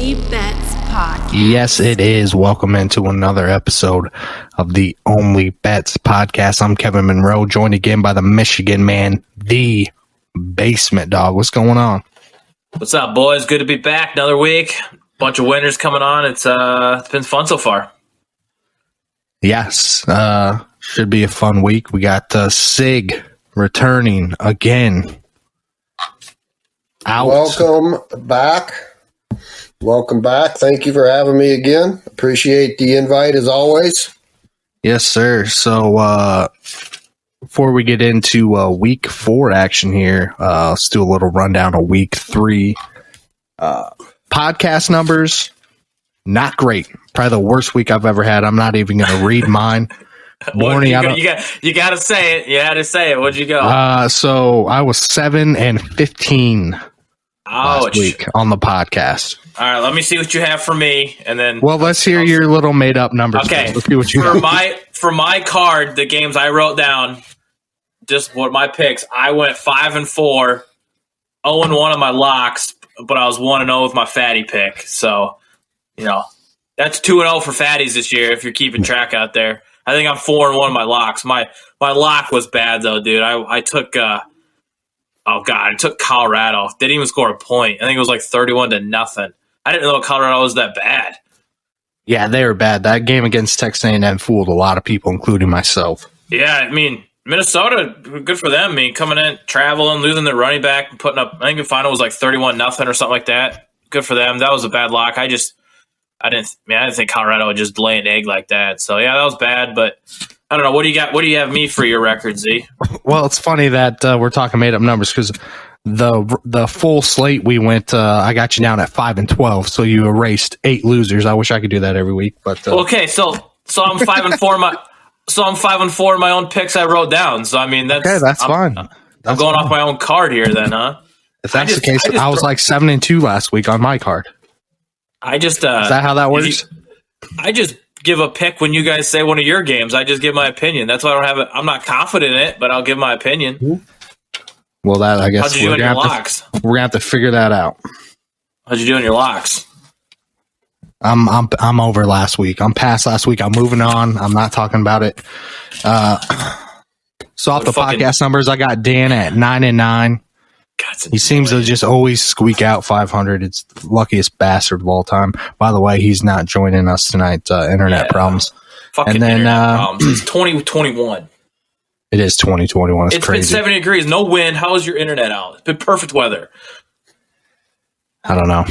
Only Bets Podcast. Yes, it is. Welcome into another episode of the Only Bets Podcast. I'm Kevin Monroe, joined again by the Michigan man, the Basement Dog. What's going on? What's up, boys? Good to be back. Another week. Bunch of winners coming on. It's been fun so far. Yes, should be a fun week. We got Sig returning again. Out. Welcome back. Thank you for having me again. Appreciate the invite as always. Yes, sir. So before we get into week 4 action here, let's do a little rundown of week 3. Podcast numbers, not great. Probably the worst week I've ever had. I'm not even going to read mine. Morning, you got to say it. You had to say it. What'd you go? So I was 7-15 last week on the podcast. All right, let me see what you have for me, and then. Well, let's hear your little made up numbers. Okay, let's see what you for my card, the games I wrote down, just what my picks. I went 5-4, 0-1 on my locks, but I was 1-0 with my fatty pick. So, that's 2-0 for fatties this year. If you're keeping track out there, I think I'm 4-1 on my locks. My lock was bad though, dude. I took. I took Colorado. Didn't even score a point. I think it was like 31-0. I didn't know Colorado was that bad. Yeah, they were bad. That game against Texas A&M fooled a lot of people, including myself. Yeah, I mean, Minnesota, good for them. I mean, coming in, traveling, losing their running back, and putting up, I think the final was like 31-0 or something like that. Good for them. That was a bad lock. I didn't think Colorado would just lay an egg like that. So, yeah, that was bad, but I don't know. What do you got? What do you have me for your record, Z? Well, it's funny that we're talking made up numbers because the full slate we went. I got you down at 5-12, so you erased 8 losers. I wish I could do that every week, but okay. So I'm 5-4. I'm 5-4 in my own picks I wrote down. So I mean that's fine. I'm going off my own card here, then, huh? If that's the case, I was like 7-2 last week on my card. Is that how that works? I just give a pick when you guys say one of your games. I just give my opinion. That's why I don't have it. I'm not confident in it, but I'll give my opinion. Well, that I guess how'd you do in your locks? We're gonna have to figure that out. How'd you do in your locks? I'm over last week. I'm past last week. I'm moving on. I'm not talking about it. So off the podcast numbers, I got Dan at 9-9. He seems to just always squeak out 500. It's the luckiest bastard of all time. By the way, he's not joining us tonight. Internet problems. Fucking and then problems. It's 2021. It is 2021. It's crazy. Been 70 degrees, no wind. How is your internet out? It's been perfect weather. I don't know.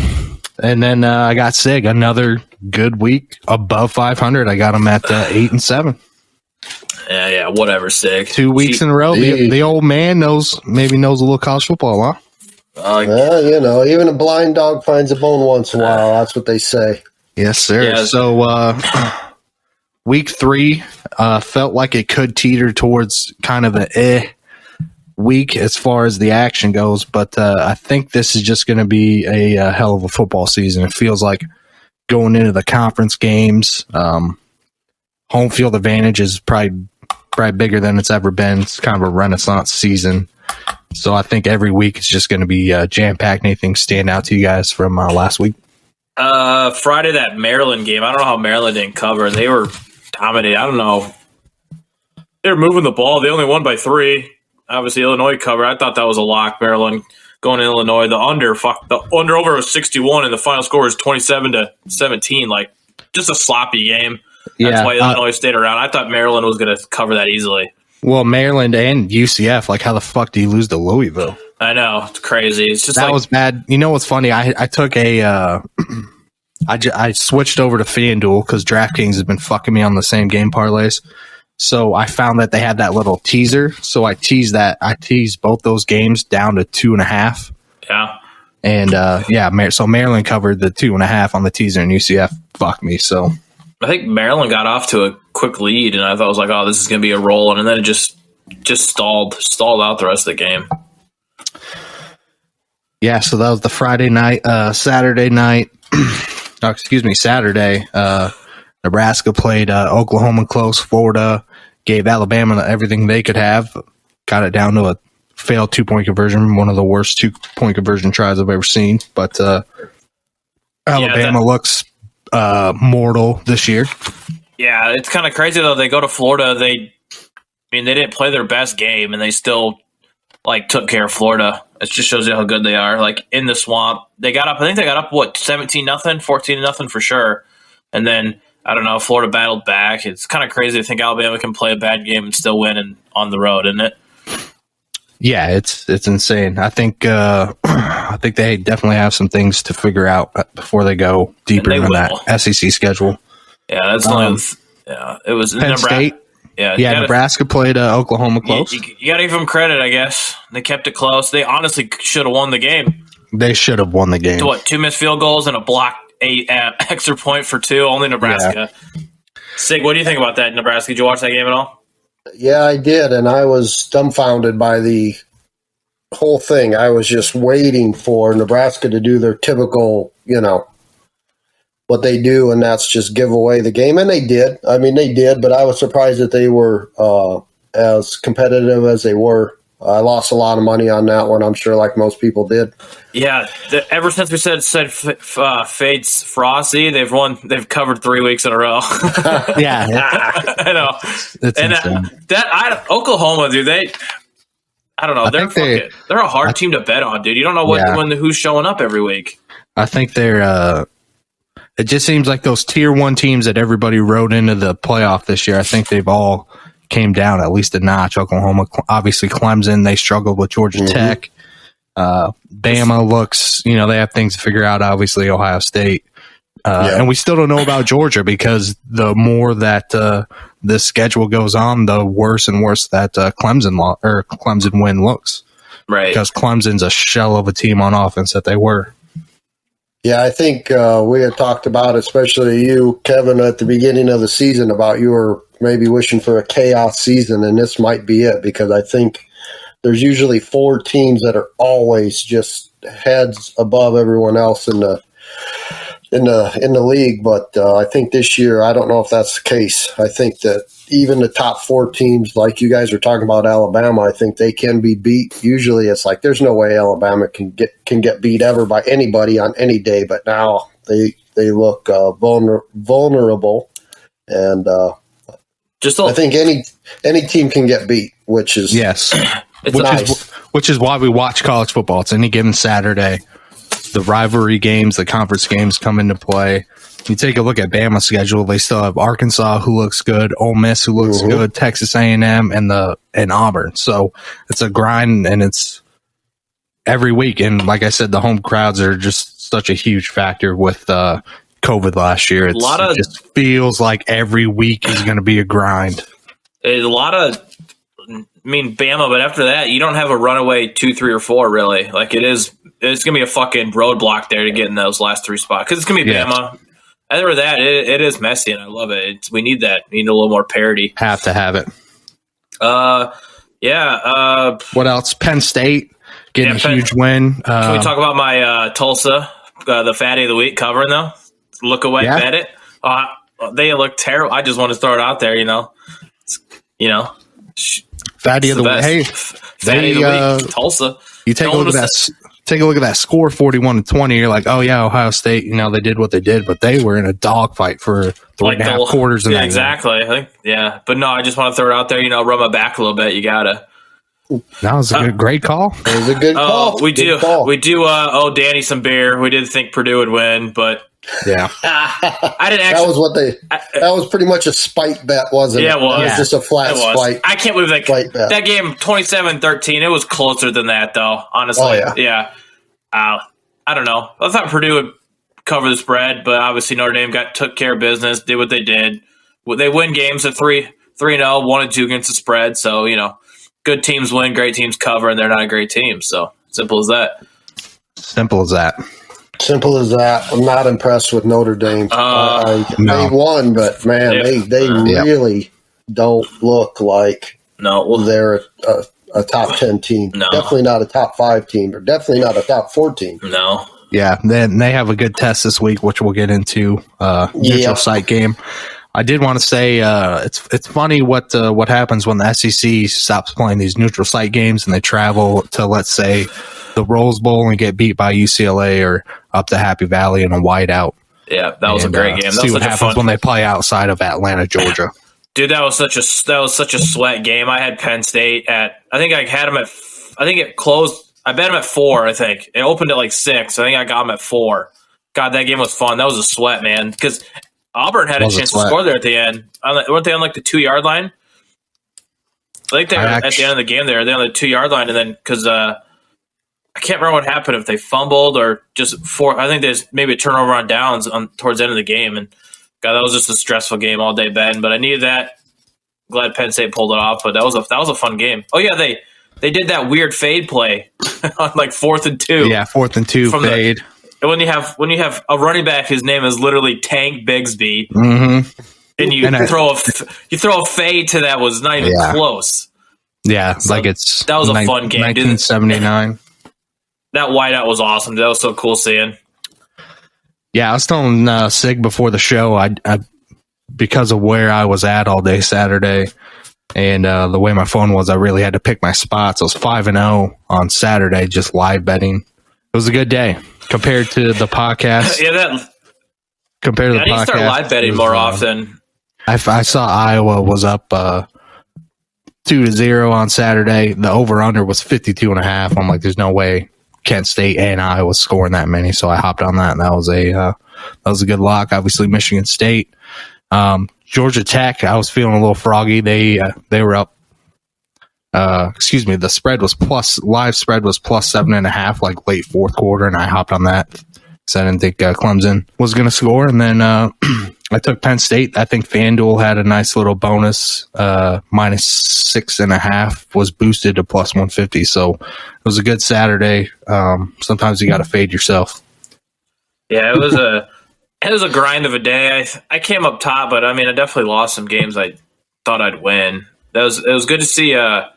And then I got Sig, another good week above 500. I got him at 8-7. Yeah, whatever, Sig. 2 weeks in a row. The old man knows a little college football, huh? Even a blind dog finds a bone once in a while. That's what they say. Yes, sir. Yeah. So week 3 felt like it could teeter towards kind of a week as far as the action goes, but I think this is just going to be a hell of a football season. It feels like going into the conference games, home field advantage is probably bigger than it's ever been. It's kind of a renaissance season. So I think every week is just going to be jam-packed. Anything stand out to you guys from last week? Friday, that Maryland game. I don't know how Maryland didn't cover. They were dominating. I don't know. They were moving the ball. They only won by 3. Obviously, Illinois covered. I thought that was a lock. Maryland going to Illinois. The under over was 61, and the final score was 27-17. Like, just a sloppy game. That's why Illinois stayed around. I thought Maryland was going to cover that easily. Well, Maryland and UCF, like how the fuck do you lose to Louisville? I know. It's crazy. It's just that was bad. You know what's funny? I took I switched over to FanDuel because DraftKings has been fucking me on the same game parlays. So I found that they had that little teaser. So I teased both those games down to 2.5. Yeah. And so Maryland covered the 2.5 on the teaser, and UCF fucked me. So I think Maryland got off to a quick lead, and I thought it was like, oh, this is going to be a roll, and then it just stalled out the rest of the game. Yeah, so that was the Friday night. Saturday night, Saturday, Nebraska played Oklahoma close. Florida gave Alabama everything they could have. Got it down to a failed 2-point conversion, one of the worst 2-point conversion tries I've ever seen. But Alabama looks mortal this year. Yeah, it's kind of crazy though. They go to Florida. They didn't play their best game, and they still took care of Florida. It just shows you how good they are. Like in the swamp, they got up. I think they got up 17-0, 14-0 for sure. And then I don't know. Florida battled back. It's kind of crazy to think Alabama can play a bad game and still win on the road, isn't it? Yeah, it's insane. I think they definitely have some things to figure out before they go deeper in that SEC schedule. Yeah, that's it was Penn Nebraska. State. Yeah, Nebraska played Oklahoma close. You got to give them credit, I guess. They kept it close. They honestly should have won the game. They should have won the game. To 2 missed field goals and a blocked extra point for 2. Only Nebraska. Yeah. Sig, what do you think about that, Nebraska? Did you watch that game at all? Yeah, I did, and I was dumbfounded by the whole thing. I was just waiting for Nebraska to do their typical, what they do, and that's just give away the game. And they did. They did, but I was surprised that they were as competitive as they were. I lost a lot of money on that one, I'm sure, like most people did. Yeah, ever since we said Fate's Frosty, they've covered 3 weeks in a row. Yeah. I know. That's Oklahoma, dude, I don't know. They're a hard team to bet on, dude. You don't know who's showing up every week. I think they're it just seems like those tier 1 teams that everybody rode into the playoff this year. I think they've all came down at least a notch. Oklahoma, obviously Clemson, they struggled with Georgia Tech. Bama looks, they have things to figure out, obviously Ohio State. And we still don't know about Georgia because the more that the schedule goes on, the worse and worse that Clemson win looks. Right. Because Clemson's a shell of a team on offense that they were. Yeah, I think we had talked about, especially you, Kevin, at the beginning of the season, about you were maybe wishing for a chaos season, and this might be it, because I think there's usually 4 teams that are always just heads above everyone else in the league. But I think this year, I don't know if that's the case. I think that even the top 4 teams, like you guys are talking about Alabama, I think they can be beat. Usually it's like there's no way Alabama can get beat ever by anybody on any day, but now they look vulnerable, and I think any team can get beat, which is nice. Which is why we watch college football. It's any given Saturday. The rivalry games, the conference games come into play. You take a look at Bama's schedule; they still have Arkansas, who looks good, Ole Miss, who looks good, Texas A&M, and Auburn. So it's a grind, and it's every week. And like I said, the home crowds are just such a huge factor with COVID last year. It just feels like every week is going to be a grind. Bama, but after that, you don't have a runaway 2, 3, or 4, really. It's going to be a fucking roadblock there to get in those last 3 spots, because it's going to be Bama. Other than that, it is messy, and I love it. We need that. We need a little more parity. Have to have it. Yeah. What else? Penn State getting a huge win. Can we talk about my Tulsa, the fatty of the week covering, though? Look away, bet it. They look terrible. I just want to throw it out there, Fatty of the week. Hey, fatty of the week. Tulsa. You take a look at that. Take a look at that score, 41-20. You're like, oh yeah, Ohio State. They did what they did, but they were in a dogfight for 3.5 quarters. Yeah, exactly. I think, but no, I just want to throw it out there. Rub my back a little bit. You gotta. That was a great call. It was a good call. We do owe Danny some beer. We did think Purdue would win, but yeah, I didn't actually. That was pretty much a spite bet, wasn't it? Yeah, it was. It was just a flat spite. I can't believe that game 27-13. It was closer than that, though. Honestly, yeah. I don't know. I thought Purdue would cover the spread, but obviously Notre Dame took care of business, did what they did. They win games at 3-0, 1-2 against the spread. So good teams win, great teams cover, and they're not a great team. So simple as that. Simple as that. Simple as that. I'm not impressed with Notre Dame. No. They won, but man, they really don't look like they're a top 10 team. No. Definitely not a top 5 team, or definitely not a top 4 team. No. Yeah, then they have a good test this week, which we'll get into. Neutral site game. I did want to say it's funny what happens when the SEC stops playing these neutral site games and they travel to, let's say, the Rose Bowl and get beat by UCLA or up to Happy Valley in a whiteout. Yeah, that was a great game. That See was what such a happens fun when they play outside of Atlanta, Georgia. Dude, that was such a sweat game. I had Penn State I think it closed. I bet them at 4. I think it opened at like 6. I think I got them at 4. God, that game was fun. That was a sweat, man. Because Auburn had a chance to score there at the end. Weren't they on like the 2-yard line? I think they were at the end of the game there. They're on the 2-yard line, and then because I can't remember what happened, if they fumbled or just I think there's maybe a turnover on downs towards the end of the game. And God, that was just a stressful game all day, Ben. But I needed that. Glad Penn State pulled it off. But that was a fun game. Oh yeah, they did that weird fade play on like 4th and 2. Yeah, 4th and 2 fade. When you have a running back whose name is literally Tank Bigsby, and you throw a fade to that was not even close. Yeah, so that was a fun game. 1979. That whiteout was awesome. That was so cool seeing. Yeah, I was telling Sig before the show, I because of where I was at all day Saturday and the way my phone was, I really had to pick my spots. I was 5-0 on Saturday, just live betting. It was a good day compared to the podcast. Compared to the podcast, I need to start live betting more often. I saw Iowa was up 2-0 on Saturday. The over/under was 52.5. I'm like, there's no way Kent State and Iowa scoring that many. So I hopped on that, and that was a good lock. Obviously, Michigan State, Georgia Tech. I was feeling a little froggy. They were up. The spread was live spread was plus 7.5, like late fourth quarter, and I hopped on that because I didn't think Clemson was going to score. And then I took Penn State. I think FanDuel had a nice little bonus. Minus 6.5 was boosted to plus 150. So it was a good Saturday. Sometimes you got to fade yourself. Yeah, it was a grind of a day. I came up top, but I mean, I definitely lost some games I thought I'd win. It was good to see. What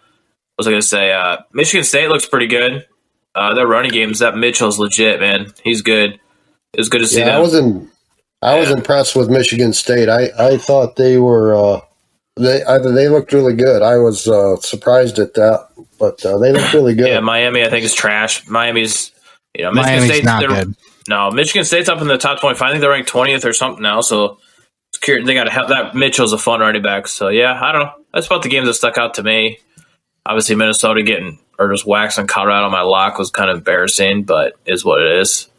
was I going to say? Michigan State looks pretty good. Their running games, that Mitchell's legit, man. He's good. It was good to see them. I was impressed with Michigan State. I thought they were they looked really good. I was surprised at that, but they looked really good. Yeah, Miami I think is trash. Miami's Michigan State's not good. No, Michigan State's up in the top 25. I think they're ranked 20th or something now. So it's curious. They got to have that. Mitchell's a fun running back. So yeah, I don't know. That's about the games that stuck out to me. Obviously, Minnesota just waxing Colorado on my lock was kind of embarrassing, but is what it is.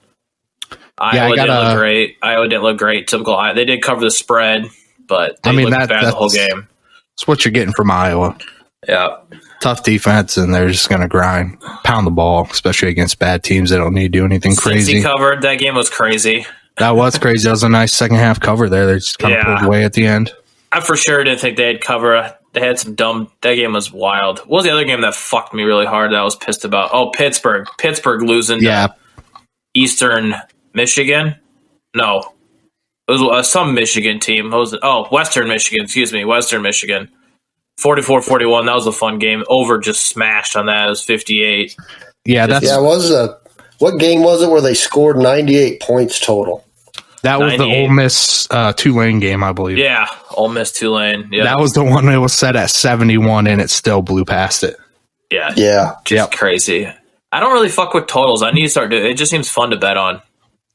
Iowa didn't look great. Iowa didn't look great. Typical Iowa. They did cover the spread, but they looked bad the whole game. That's what you're getting from Iowa. Yeah. Tough defense, and they're just going to grind, pound the ball, especially against bad teams. They don't need to do anything crazy. Cincy covered. That game was crazy. That was crazy. That was a nice second half cover there. They just kind of pulled away at the end. I for sure didn't think they'd cover. They had some dumb. That game was wild. What was the other game that fucked me really hard that I was pissed about? Oh, Pittsburgh. Pittsburgh losing to Eastern Michigan? No. It was some Michigan team. What was it? Oh, Western Michigan. Excuse me. Western Michigan. 44-41. That was a fun game. Over just smashed on that. It was 58. Yeah, what game was it where they scored 98 points total? That was the Ole Miss Tulane game, I believe. Yeah, Ole Miss Tulane. Yeah. That was the one that was set at 71, and it still blew past it. Yeah. Yeah. Just crazy. I don't really fuck with totals. I need to start doing it. It just seems fun to bet on.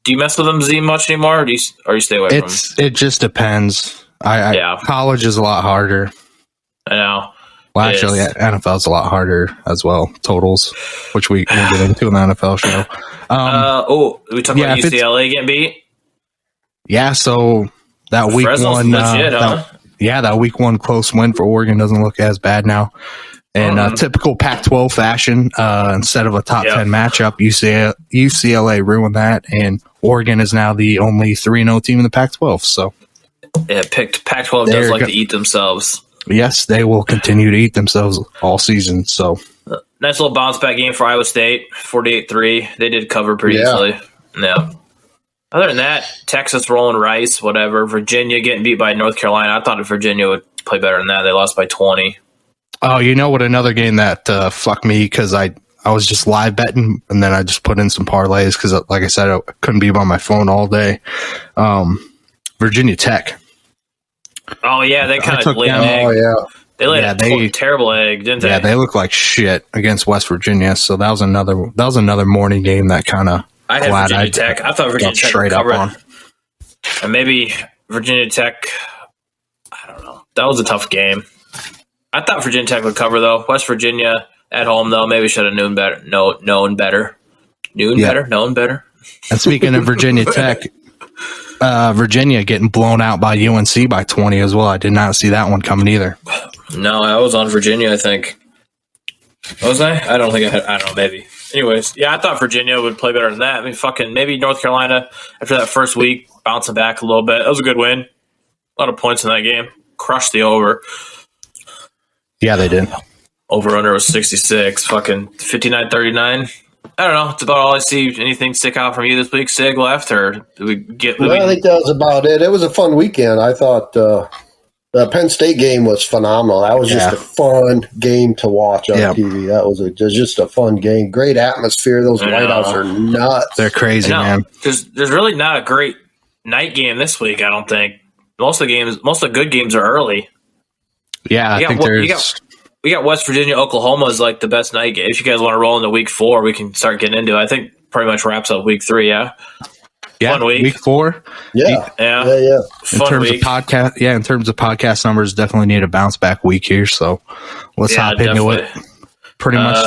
Do you mess with them Z much anymore, or you stay away from them? It just depends. College is a lot harder. I know. Well, actually, NFL is a lot harder as well. Totals, which we'll get into in the NFL show. We talking about UCLA getting beat? Yeah, so that week Fresno's one, legit, huh? that week one close win for Oregon doesn't look as bad now. In typical Pac-12 fashion, instead of a top 10 matchup, UCLA ruined that, and Oregon is now the only 3-0 team in the Pac-12. So, yeah, Pac-12 does like to eat themselves. Yes, they will continue to eat themselves all season. So, nice little bounce back game for Iowa State, 48-3. They did cover pretty easily. Yeah. Other than that, Texas rolling Rice, whatever. Virginia getting beat by North Carolina. I thought Virginia would play better than that. They lost by 20. Oh, you know what? Another game that fucked me because I was just live betting and then I just put in some parlays because, like I said, I couldn't be on my phone all day. Virginia Tech. Oh yeah, they kind of laid an egg. Oh yeah, they laid a terrible egg, didn't they? Yeah, they looked like shit against West Virginia. So that was another morning game that kind of I had Glad Virginia Tech. I thought Virginia got Tech straight would up cover on. it. And maybe Virginia Tech, I don't know. That was a tough game. I thought Virginia Tech would cover, though. West Virginia at home, though, maybe should have known better. Known better. Known better. And speaking of Virginia Tech, Virginia getting blown out by UNC by 20 as well. I did not see that one coming either. No, I was on Virginia, I think. Was I? I don't think I had. I don't know, maybe. Anyways, yeah, I thought Virginia would play better than that. I mean, maybe North Carolina, after that first week, bouncing back a little bit. That was a good win. A lot of points in that game. Crushed the over. Yeah, they did. Over under was 66. Fucking 59-39. I don't know. It's about all I see. Anything stick out from you this week? Sig left, or did we get? Well, I think that was about it. It was a fun weekend. I thought the Penn State game was phenomenal. That was just a fun game to watch on TV. That was just a fun game. Great atmosphere. Those whiteouts are nuts. They're crazy, man. There's really not a great night game this week, I don't think. Most of the good games are early. Yeah, I think there's... We got West Virginia, Oklahoma is like the best night game. If you guys want to roll into week 4, we can start getting into it. I think pretty much wraps up week 3, yeah? Yeah, Fun week. Week 4. Yeah. In terms of podcast numbers, definitely need a bounce back week here. So let's hop into it. Pretty much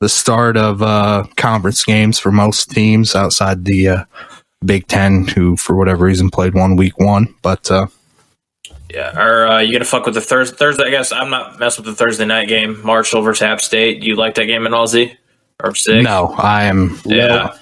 the start of conference games for most teams outside the Big Ten, who for whatever reason played week 1. But are you gonna fuck with the Thursday? I guess I'm not messing with the Thursday night game. Marshall versus App State. Do you like that game in Aussie or Sig? No, I am. Yeah.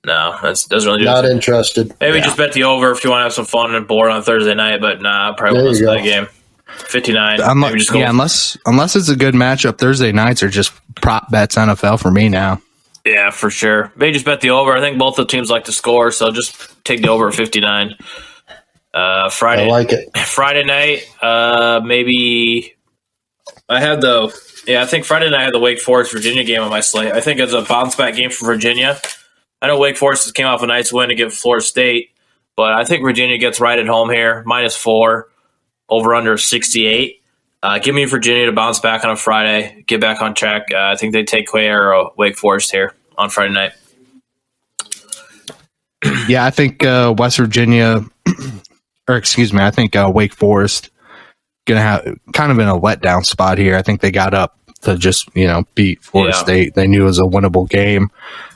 No, that doesn't really do not interested. Maybe just bet the over if you want to have some fun and bored on Thursday night, but nah, I probably won't listen to that game. 59. Unless it's a good matchup. Thursday nights are just prop bets NFL for me now. Yeah, for sure. Maybe just bet the over. I think both the teams like to score, so just take the over at 59. Friday, I like it. Friday night, maybe I think Friday night I had the Wake Forest Virginia game on my slate. I think it's a bounce back game for Virginia. I know Wake Forest came off a nice win against Florida State, but I think Virginia gets right at home here, -4, over under 68. Give me Virginia to bounce back on a Friday, get back on track. I think they take care of Wake Forest here on Friday night. Yeah, I think West Virginia, I think Wake Forest gonna have kind of in a letdown spot here. I think they got up to just beat Florida State. They knew it was a winnable game.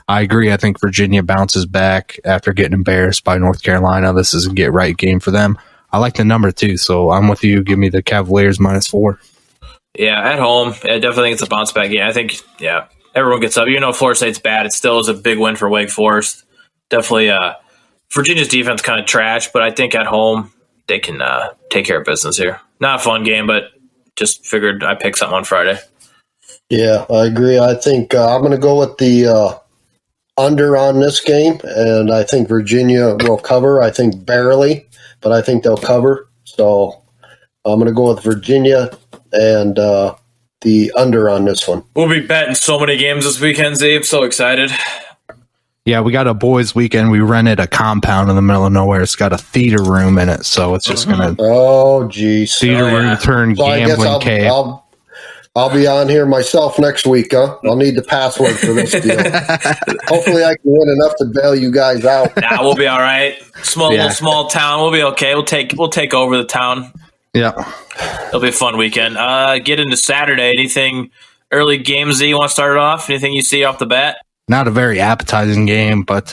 I agree. I think Virginia bounces back after getting embarrassed by North Carolina. This is a get right game for them. I like the number too, so I'm with you. Give me the Cavaliers -4. Yeah, at home, I definitely think it's a bounce back game. I think, everyone gets up. Even though Florida State's bad, it still is a big win for Wake Forest. Definitely, Virginia's defense kind of trash, but I think at home they can take care of business here. Not a fun game, but just figured I'd pick something on Friday. Yeah, I agree. I think I'm going to go with the under on this game, and I think Virginia will cover. I think barely, but I think they'll cover. So I'm going to go with Virginia and the under on this one. We'll be betting so many games this weekend, Z. I'm so excited. Yeah, we got a boys' weekend. We rented a compound in the middle of nowhere. It's got a theater room in it, so it's just going to... Oh, geez. Theater room turn gambling cave. I'll be on here myself next week, huh? I'll need the password for this deal. Hopefully I can win enough to bail you guys out. Nah, we'll be all right. Small town. We'll be okay. We'll take over the town. Yeah. It'll be a fun weekend. Get into Saturday. Anything early games that you want to start it off? Anything you see off the bat? Not a very appetizing game, but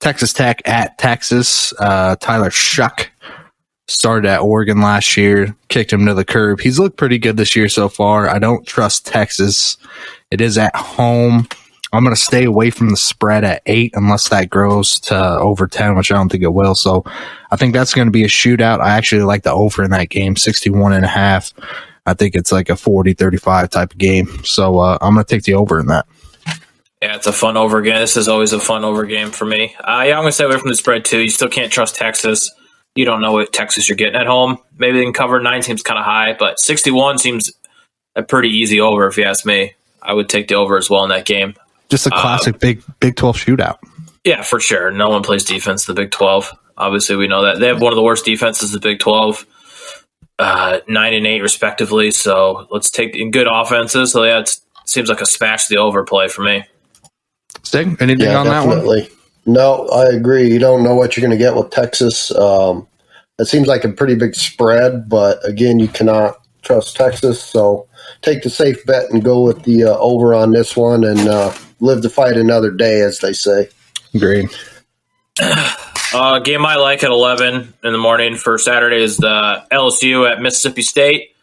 Texas Tech at Texas. Tyler Shuck started at Oregon last year, kicked him to the curb. He's looked pretty good this year so far. I don't trust Texas. It is at home. I'm going to stay away from the spread at 8 unless that grows to over 10, which I don't think it will. So I think that's going to be a shootout. I actually like the over in that game, 61.5. I think it's like a 40-35 type of game. So I'm going to take the over in that. Yeah, it's a fun over game. This is always a fun over game for me. I'm going to stay away from the spread too. You still can't trust Texas. You don't know what Texas you're getting at home. Maybe they can cover. 9 seems kind of high, but 61 seems a pretty easy over if you ask me. I would take the over as well in that game. Just a classic Big 12 shootout. Yeah, for sure. No one plays defense in the Big 12. Obviously, we know that. They have one of the worst defenses in the Big 12, 9 and 8 respectively. So let's take in good offenses. So yeah, it seems like a smash the over play for me. Stig, anything Yeah, on that one? definitely. No, I agree. You don't know what you're going to get with Texas. It seems like a pretty big spread, but again, you cannot trust Texas. So take the safe bet and go with the over on this one and live to fight another day, as they say. Agreed. Game I like at 11 in the morning for Saturday is the LSU at Mississippi State.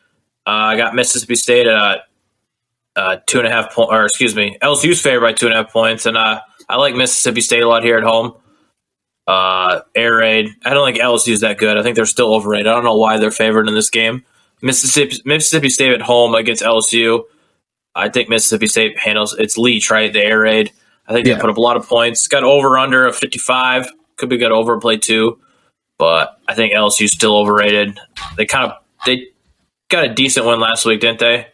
I got Mississippi State at 2.5 points, or excuse me, LSU's favored by 2.5 points, and I like Mississippi State a lot here at home. Air raid. I don't think LSU is that good. I think they're still overrated. I don't know why they're favored in this game. Mississippi State at home against LSU. I think Mississippi State handles it's Leach, right? The air raid. I think they put up a lot of points. Got over under of 55. Could be good overplay too, but I think LSU's still overrated. They got a decent win last week, didn't they?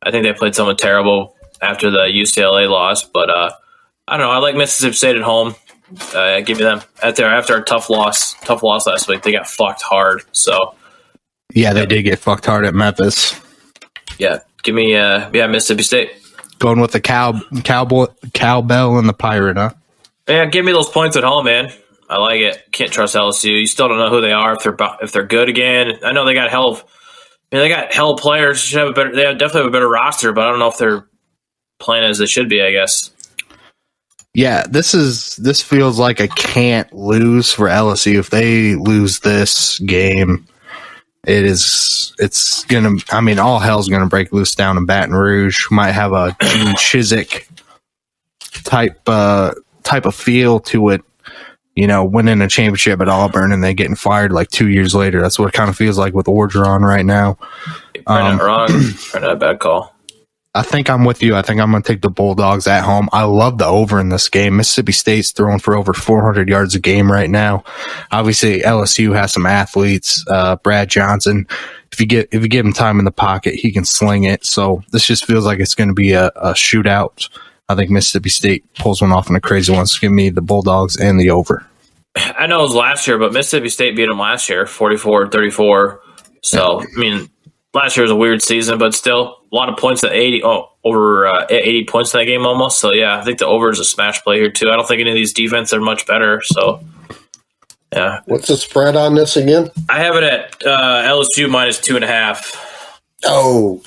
I think they played someone terrible after the UCLA loss, but I don't know. I like Mississippi State at home. Give me them after a tough loss last week. They got fucked hard. So yeah, they did get fucked hard at Memphis. Yeah, give me Mississippi State. Going with the cowbell and the pirate, huh? Yeah, give me those points at home, man. I like it. Can't trust LSU. You still don't know who they are if they're good again. I know they got hell of players. They definitely have a better roster, but I don't know if they're playing as they should be, I guess. Yeah, this feels like a can't lose for LSU. If they lose this game, it's gonna. I mean, all hell's gonna break loose down in Baton Rouge. Might have a Gene Chizik type of feel to it. Winning a championship at Auburn and then getting fired like 2 years later. That's what it kind of feels like with Orgeron right now. Probably not wrong. Probably not a bad call. I think I'm with you. I think I'm going to take the Bulldogs at home. I love the over in this game. Mississippi State's throwing for over 400 yards a game right now. Obviously, LSU has some athletes. Brad Johnson, if you give him time in the pocket, he can sling it. So this just feels like it's going to be a shootout. I think Mississippi State pulls one off in a crazy one. So give me the Bulldogs and the over. I know it was last year, but Mississippi State beat them last year, 44-34. So, I mean, last year was a weird season, but still a lot of points at 80 points in that game almost. So, yeah, I think the over is a smash play here, too. I don't think any of these defenses are much better. So, yeah. What's the spread on this again? I have it at LSU minus 2.5. Oh,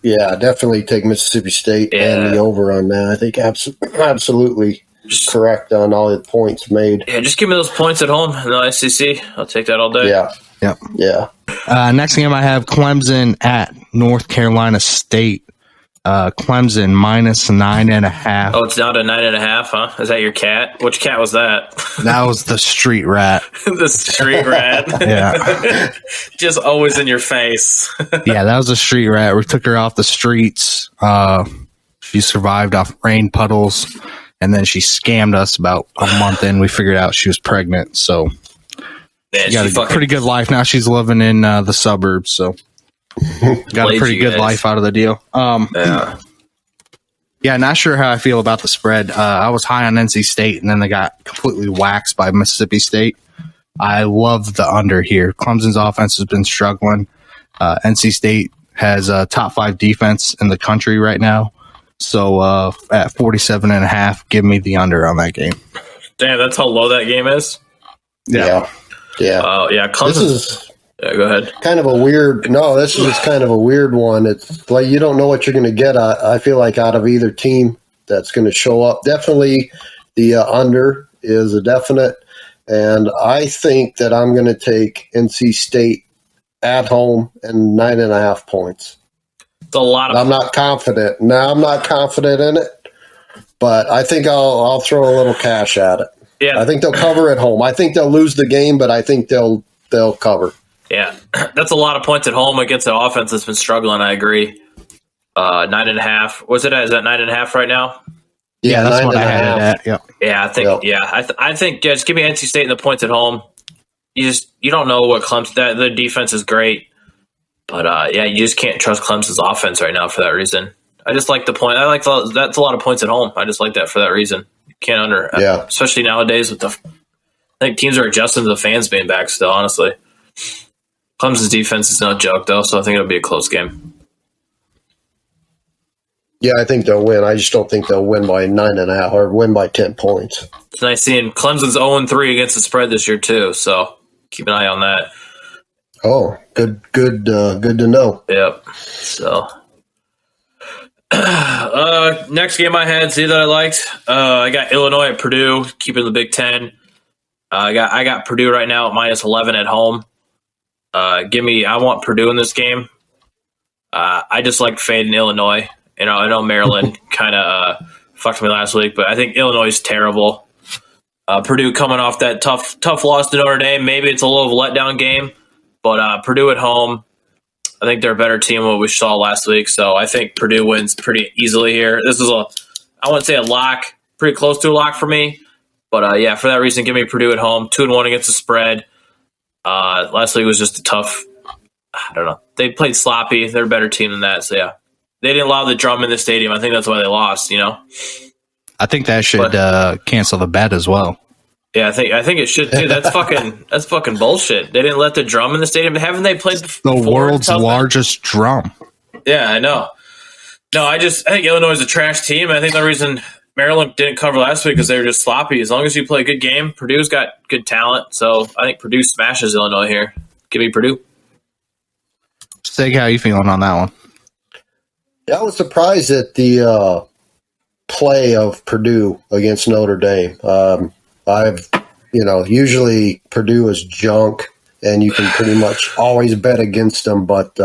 yeah, definitely take Mississippi State and the over on that. I think absolutely correct on all the points made. Yeah, just give me those points at home in the SEC. I'll take that all day. Yeah. Next game I have Clemson at North Carolina State. Clemson minus 9.5. Oh, it's down to 9.5, huh? Is that your cat? Which cat was that? That was the street rat. The street rat. Yeah. Just always in your face. Yeah, that was a street rat. We took her off the streets. She survived off rain puddles, and then she scammed us about a month in. We figured out she was pregnant, so Man, she got a pretty good life. Now she's living in the suburbs, so got a pretty good life out of the deal. Yeah, not sure how I feel about the spread. I was high on NC State, and then they got completely waxed by Mississippi State. I love the under here. Clemson's offense has been struggling. NC State has a top 5 defense in the country right now. So at 47.5, give me the under on that game. Damn, that's how low that game is? Yeah. Clemson. Go ahead. Kind of a weird. No, this is just kind of a weird one. It's like you don't know what you're going to get. I feel like out of either team that's going to show up. Definitely, the under is a definite, and I think that I'm going to take NC State at home and 9.5 points. It's a lot of. I'm not confident. No, I'm not confident in it, but I think I'll throw a little cash at it. Yeah, I think they'll cover at home. I think they'll lose the game, but I think they'll cover. Yeah, that's a lot of points at home against an offense that's been struggling. I agree. 9.5. Was it? Is that 9.5 right now? Yeah, that's what I had it at. Yep. Yeah, I think. Yep. Yeah, I think. Yeah, just give me NC State and the points at home. You don't know what Clemson. Their defense is great, but you just can't trust Clemson's offense right now for that reason. I just like the point. That's a lot of points at home. I just like that for that reason. You can't especially nowadays with I think teams are adjusting to the fans being back still. Honestly. Clemson's defense is no joke, though, so I think it'll be a close game. Yeah, I think they'll win. I just don't think they'll win by 9.5 or win by 10 points. It's nice seeing Clemson's 0-3 against the spread this year too. So keep an eye on that. Oh, good to know. Yep. So next game I had, see that I liked. I got Illinois at Purdue, keeping the Big Ten. I got Purdue right now at -11 at home. I want Purdue in this game. I just like fading Illinois. You know, I know Maryland kind of fucked me last week, but I think Illinois is terrible. Purdue coming off that tough loss to Notre Dame. Maybe it's a little of a letdown game, but Purdue at home, I think they're a better team than what we saw last week. So I think Purdue wins pretty easily here. This is I wouldn't say a lock, pretty close to a lock for me. But yeah, for that reason, give me Purdue at home. 2-1 against the spread. Last week was just a tough. I don't know. They played sloppy. They're a better team than that. So yeah, they didn't allow the drum in the stadium. I think that's why they lost. You know. I think that should cancel the bet as well. Yeah, I think it should too. That's fucking bullshit. They didn't let the drum in the stadium. Haven't they played before? The world's largest drum. Yeah, I know. No, I think Illinois is a trash team. I think the reason Maryland didn't cover last week because they were just sloppy. As long as you play a good game, Purdue's got good talent. So I think Purdue smashes Illinois here. Give me Purdue. Sig, how you feeling on that one? Yeah, I was surprised at the play of Purdue against Notre Dame. Usually Purdue is junk, and you can pretty much always bet against them. But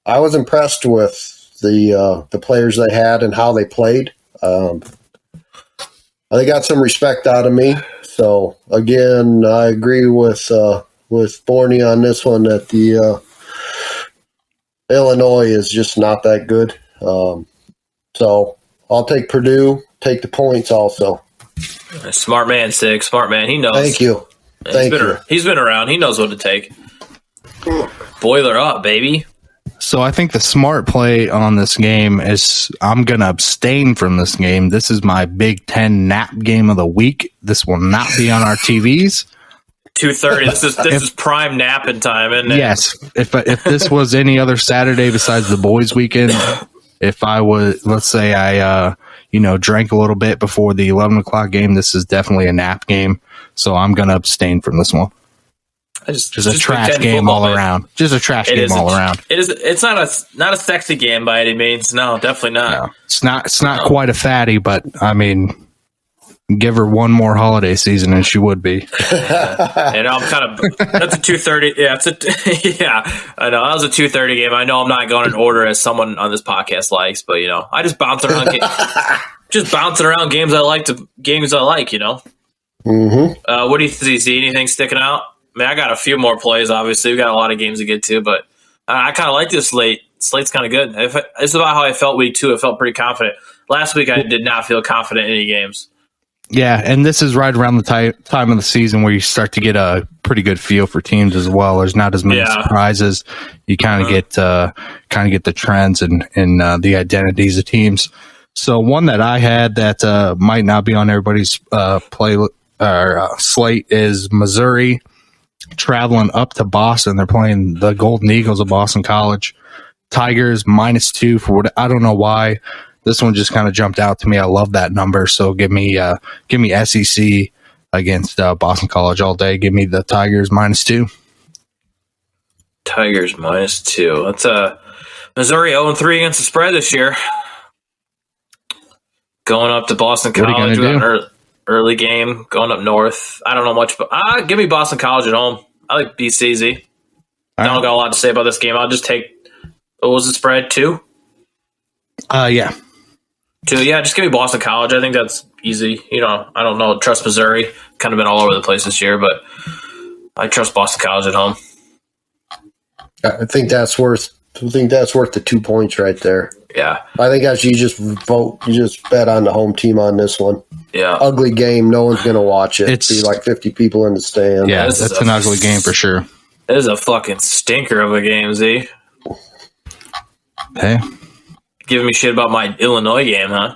I was impressed with the players they had and how they played. They got some respect out of me. So again, I agree with Borney on this one that the Illinois is just not that good. So I'll take Purdue. Take the points also. Smart man, Sig. Smart man. He knows. Thank you. He's been around. He knows what to take. Boiler up, baby. So I think the smart play on this game is I'm going to abstain from this game. This is my Big Ten nap game of the week. This will not be on our TVs. 2:30. This is prime napping time, isn't it? Yes. If this was any other Saturday besides the boys' weekend, if I was, let's say I drank a little bit before the 11 o'clock game, this is definitely a nap game. So I'm going to abstain from this one. Just a trash game all around. Just a trash game all around. It is. It's not a sexy game by any means. No, definitely not. No, it's not quite a fatty, but I mean, give her one more holiday season and she would be. And I'm kind of. That's a 2:30. Yeah, yeah. I know that was a 2:30 game. I know I'm not going in order as someone on this podcast likes, but I just bounce around. Just bouncing around games I like. Mm-hmm. What do you see? Anything sticking out? I mean, I got a few more plays, obviously. We got a lot of games to get to, but I kind of like this slate. Slate's kind of good. It's about how I felt week 2. I felt pretty confident. Last week, I did not feel confident in any games. Yeah, and this is right around the time of the season where you start to get a pretty good feel for teams as well. There's not as many surprises. You kind of get the trends and the identities of teams. So one that I had that might not be on everybody's slate is Missouri traveling up to Boston. They're playing the Golden Eagles of Boston College. Tigers -2 for what I don't know why. This one just kind of jumped out to me. I love that number. So give me SEC against Boston College all day. Give me the Tigers -2. Tigers -2. That's Missouri 0-3 against the spread this year. Going up to Boston College. Early game, going up north. I don't know much, but give me Boston College at home. I like BCZ. I don't got a lot to say about this game. I'll just take, what was the spread, 2? Yeah. 2, yeah, just give me Boston College. I think that's easy. I don't know. Trust Missouri. Kind of been all over the place this year, but I trust Boston College at home. I think that's worth the 2 points right there. Yeah. I think as you just bet on the home team on this one. Yeah. Ugly game. No one's going to watch it. It's be like 50 people in the stand. Yeah, that's an ugly game for sure. It is a fucking stinker of a game, Z. Hey. Giving me shit about my Illinois game, huh?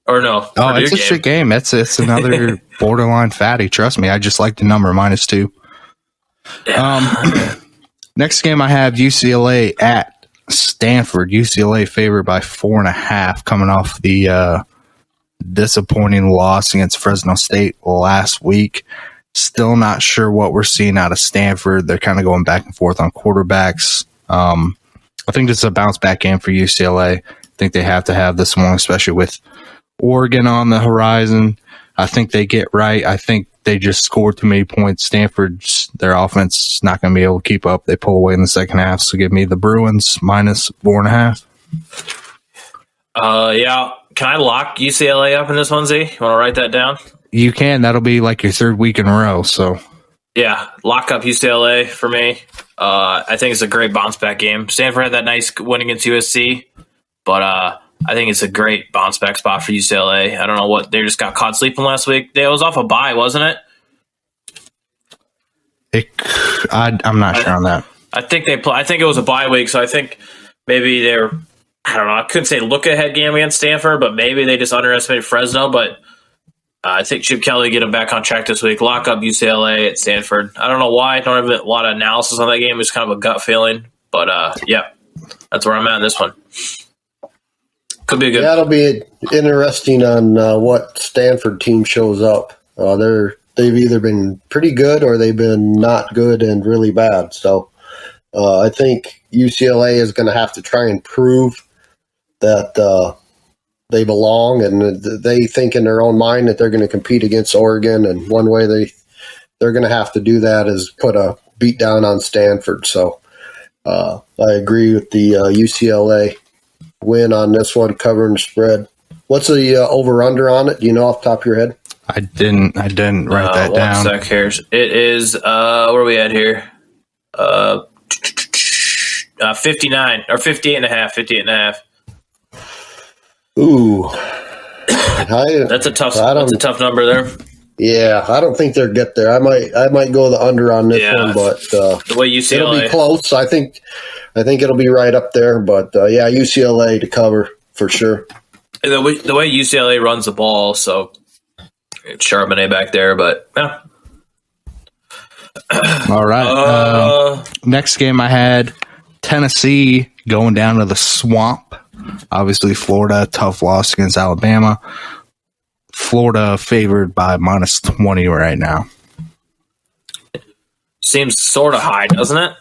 Or no? Oh, it's a shit game. It's another borderline fatty. Trust me. I just like the number -2. Yeah. Next game I have UCLA at Stanford, UCLA favored by 4.5, coming off the disappointing loss against Fresno State last week. Still not sure what we're seeing out of Stanford. They're kind of going back and forth on quarterbacks. I think this is a bounce back game for UCLA. I think they have to have this one, especially with Oregon on the horizon. I think they get right. I think they just scored too many points. Stanford's, their offense is not going to be able to keep up. They pull away in the second half. So give me the Bruins minus 4.5. Yeah. Can I lock UCLA up in this one, Z? You want to write that down? You can. That'll be like your third week in a row. So yeah, lock up UCLA for me. I think it's a great bounce back game. Stanford had that nice win against USC, but I think it's a great bounce back spot for UCLA. I don't know what they just got caught sleeping last week. It was off a bye, wasn't it? I'm not sure on that. I think it was a bye week, so I think maybe they're. I don't know. I couldn't say look ahead game against Stanford, but maybe they just underestimated Fresno. But I think Chip Kelly get them back on track this week. Lock up UCLA at Stanford. I don't know why. I don't have a lot of analysis on that game. It's kind of a gut feeling. But, yeah, that's where I'm at in this one. Could be a good. Yeah, it'll be interesting on what Stanford team shows up. They've either been pretty good or they've been not good and really bad. So I think UCLA is going to have to try and prove that they belong, and they think in their own mind that they're going to compete against Oregon. And one way they're going to have to do that is put a beat down on Stanford. So I agree with the UCLA win on this one, covering the spread. What's the over-under on it? Do you know off the top of your head? I didn't write that down. 1 sec here. It is, where are we at here? 59 or 58.5. Ooh. That's a tough number there. Yeah, I don't think they'll get there. I might go the under on this one, but the way UCLA, it'll be close. I think it'll be right up there, but yeah, UCLA to cover for sure. The way UCLA runs the ball, so Charbonnet back there, but yeah. All right. Next game I had Tennessee going down to the Swamp. Obviously, Florida, tough loss against Alabama. Florida favored by minus 20 right now. Seems sort of high, doesn't it?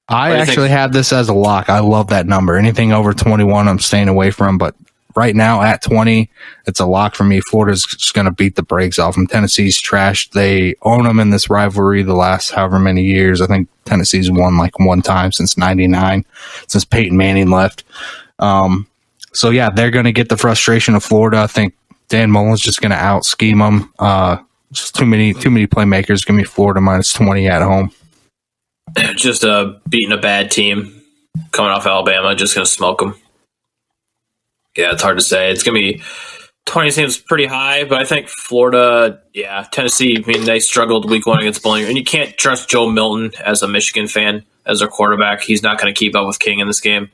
I actually have this as a lock. I love that number. Anything over 21, I'm staying away from. But right now at 20, it's a lock for me. Florida's just going to beat the brakes off them. Tennessee's trash. They own them in this rivalry the last however many years. I think Tennessee's won like one time since 99, since Peyton Manning left. So, yeah, they're going to get the frustration of Florida. I think Dan Mullen's just going to out-scheme them. Just too many playmakers. Give me Florida minus 20 at home. Just beating a bad team coming off Alabama, just going to smoke them. Yeah, it's hard to say. It's going to be 20 seems pretty high, but I think Florida, yeah, Tennessee, I mean, they struggled week 1 against Bowling. And you can't trust Joe Milton as a Michigan fan, as their quarterback. He's not going to keep up with King in this game.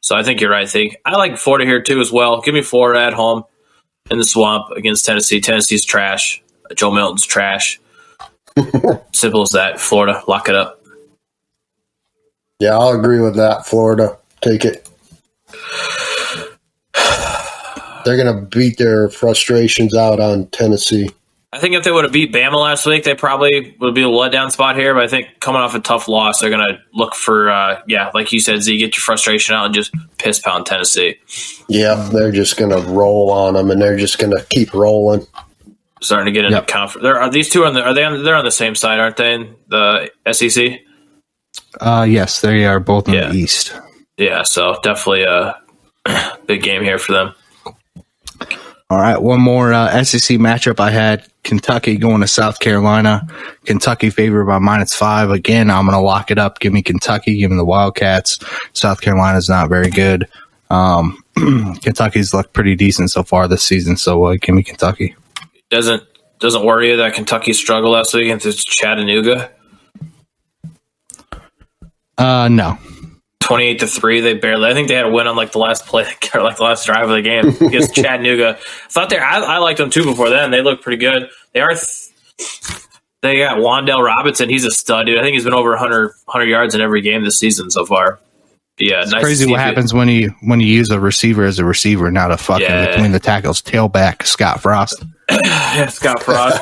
So I think you're right. I like Florida here too as well. Give me Florida at home in the Swamp against Tennessee. Tennessee's trash. Joe Milton's trash. Simple as that. Florida, lock it up. Yeah, I'll agree with that. Florida, take it. They're going to beat their frustrations out on Tennessee. I think if they would have beat Bama last week, they probably would be a letdown spot here. But I think coming off a tough loss, they're going to look for, like you said, Z, get your frustration out and just piss pound Tennessee. Yeah, they're just going to roll on them, and they're just going to keep rolling. Starting to get into conference. Are these two they're on the same side, aren't they? In the SEC. Yes, they are both in the East. Yeah, so definitely a big game here for them. All right, one more SEC matchup I had. Kentucky going to South Carolina. Kentucky favored by minus 5. Again, I'm going to lock it up. Give me Kentucky. Give me the Wildcats. South Carolina's not very good. Kentucky's looked pretty decent so far this season, so give me Kentucky. Doesn't worry you that Kentucky struggled last week against Chattanooga? No. 28-3, they barely. I think they had a win on like the last play, or like the last drive of the game against Chattanooga. I liked them too before then. They look pretty good. They are. They got Wan'Dale Robinson. He's a stud, dude. I think he's been over 100 yards in every game this season so far. Yeah, It's crazy what happens when you use a receiver as a receiver, not a fucking between the tackles tailback Scott Frost. Yeah, Scott Frost.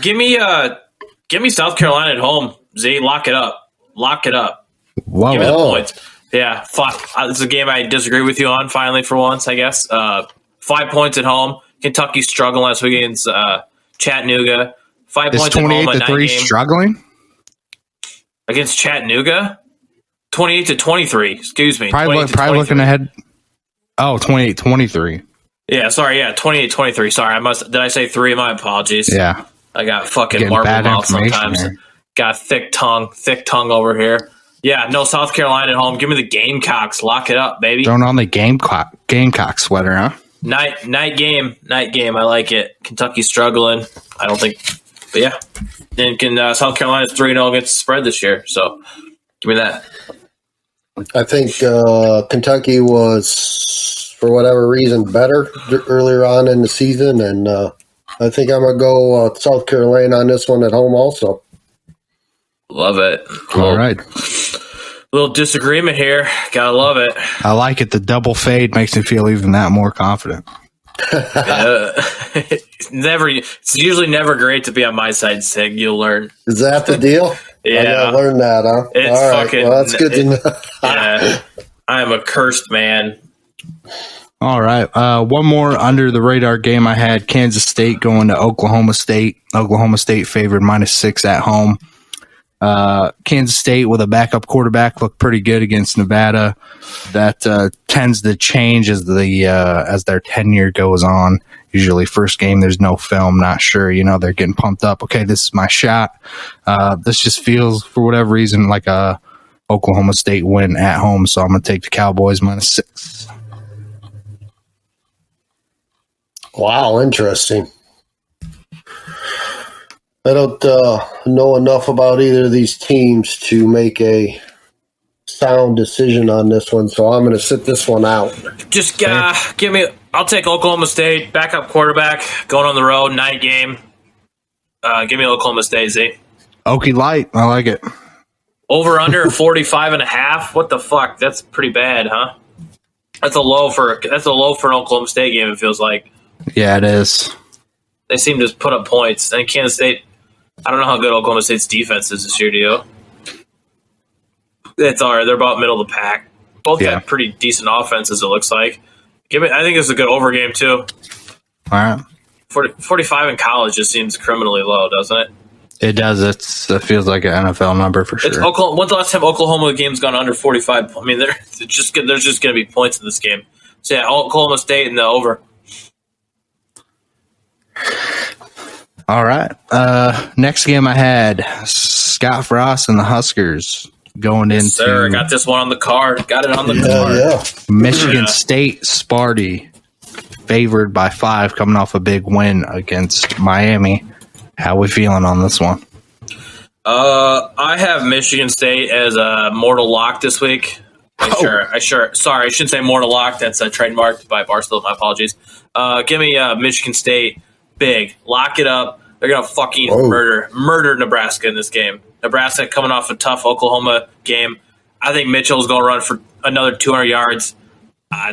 Give me South Carolina at home. Z, lock it up. Whoa. Give me the points. Yeah, this is a game I disagree with you on. Finally, for once, I guess. 5 points at home. Kentucky struggled last week against Chattanooga. 5 points at home. 28-3 struggling against Chattanooga. 28-23. Excuse me. Probably looking ahead. Oh, 28-23. Yeah, sorry. Yeah, 28-23. Sorry, did I say 3? My apologies. Yeah, I got fucking marble mouth sometimes. There. Got thick tongue over here. Yeah, no, South Carolina at home. Give me the Gamecocks. Lock it up, baby. Throwing on the Gamecock sweater, huh? Night game. I like it. Kentucky struggling. I don't think, but yeah. Then South Carolina's 3-0 against the spread this year. So give me that. I think Kentucky was, for whatever reason, better earlier on in the season, and I think I'm gonna go South Carolina on this one at home also. Love it. All right. Little disagreement here. Gotta love it. I like it. The double fade makes me feel even that more confident. It's usually never great to be on my side, Sig. You'll learn. Is that the deal? Yeah. I gotta learn that, huh? It's all right. fucking. Well, that's good to know. Yeah. I am a cursed man. All right. One more under the radar game I had. Kansas State going to Oklahoma State. Oklahoma State favored -6 at home. Kansas State with a backup quarterback looked pretty good against Nevada. That tends to change as their tenure goes on. Usually first game, there's no film, not sure. They're getting pumped up. Okay, this is my shot. This just feels, for whatever reason, like a Oklahoma State win at home. So I'm going to take the Cowboys -6. Wow, interesting. I don't know enough about either of these teams to make a sound decision on this one, so I'm going to sit this one out. Just give me. I'll take Oklahoma State backup quarterback going on the road night game. Give me Oklahoma State, Z. Okie light, I like it. Over under 45.5. What the fuck? That's pretty bad, huh? That's a low for an Oklahoma State game. It feels like. Yeah, it is. They seem to put up points. And Kansas State, I don't know how good Oklahoma State's defense is this year, do you? It's all right. They're about middle of the pack. Both got pretty decent offenses, it looks like. I think it's a good over game, too. All right. 45 in college just seems criminally low, doesn't it? It does. It feels like an NFL number for sure. When's the last time Oklahoma game's gone under 45? I mean, there's just going to be points in this game. So, yeah, Oklahoma State and the over. All right. Next game I had Scott Frost and the Huskers going into. Sir, I got this one on the card. Got it on the card. Yeah. Michigan State Sparty favored by 5 coming off a big win against Miami. How we feeling on this one? I have Michigan State as a mortal lock this week. Sorry, I shouldn't say mortal lock. That's trademarked by Barstool. My apologies. Give me Michigan State big. Lock it up. They're gonna fucking murder Nebraska in this game. Nebraska coming off a tough Oklahoma game. I think Mitchell's gonna run for another 200 yards.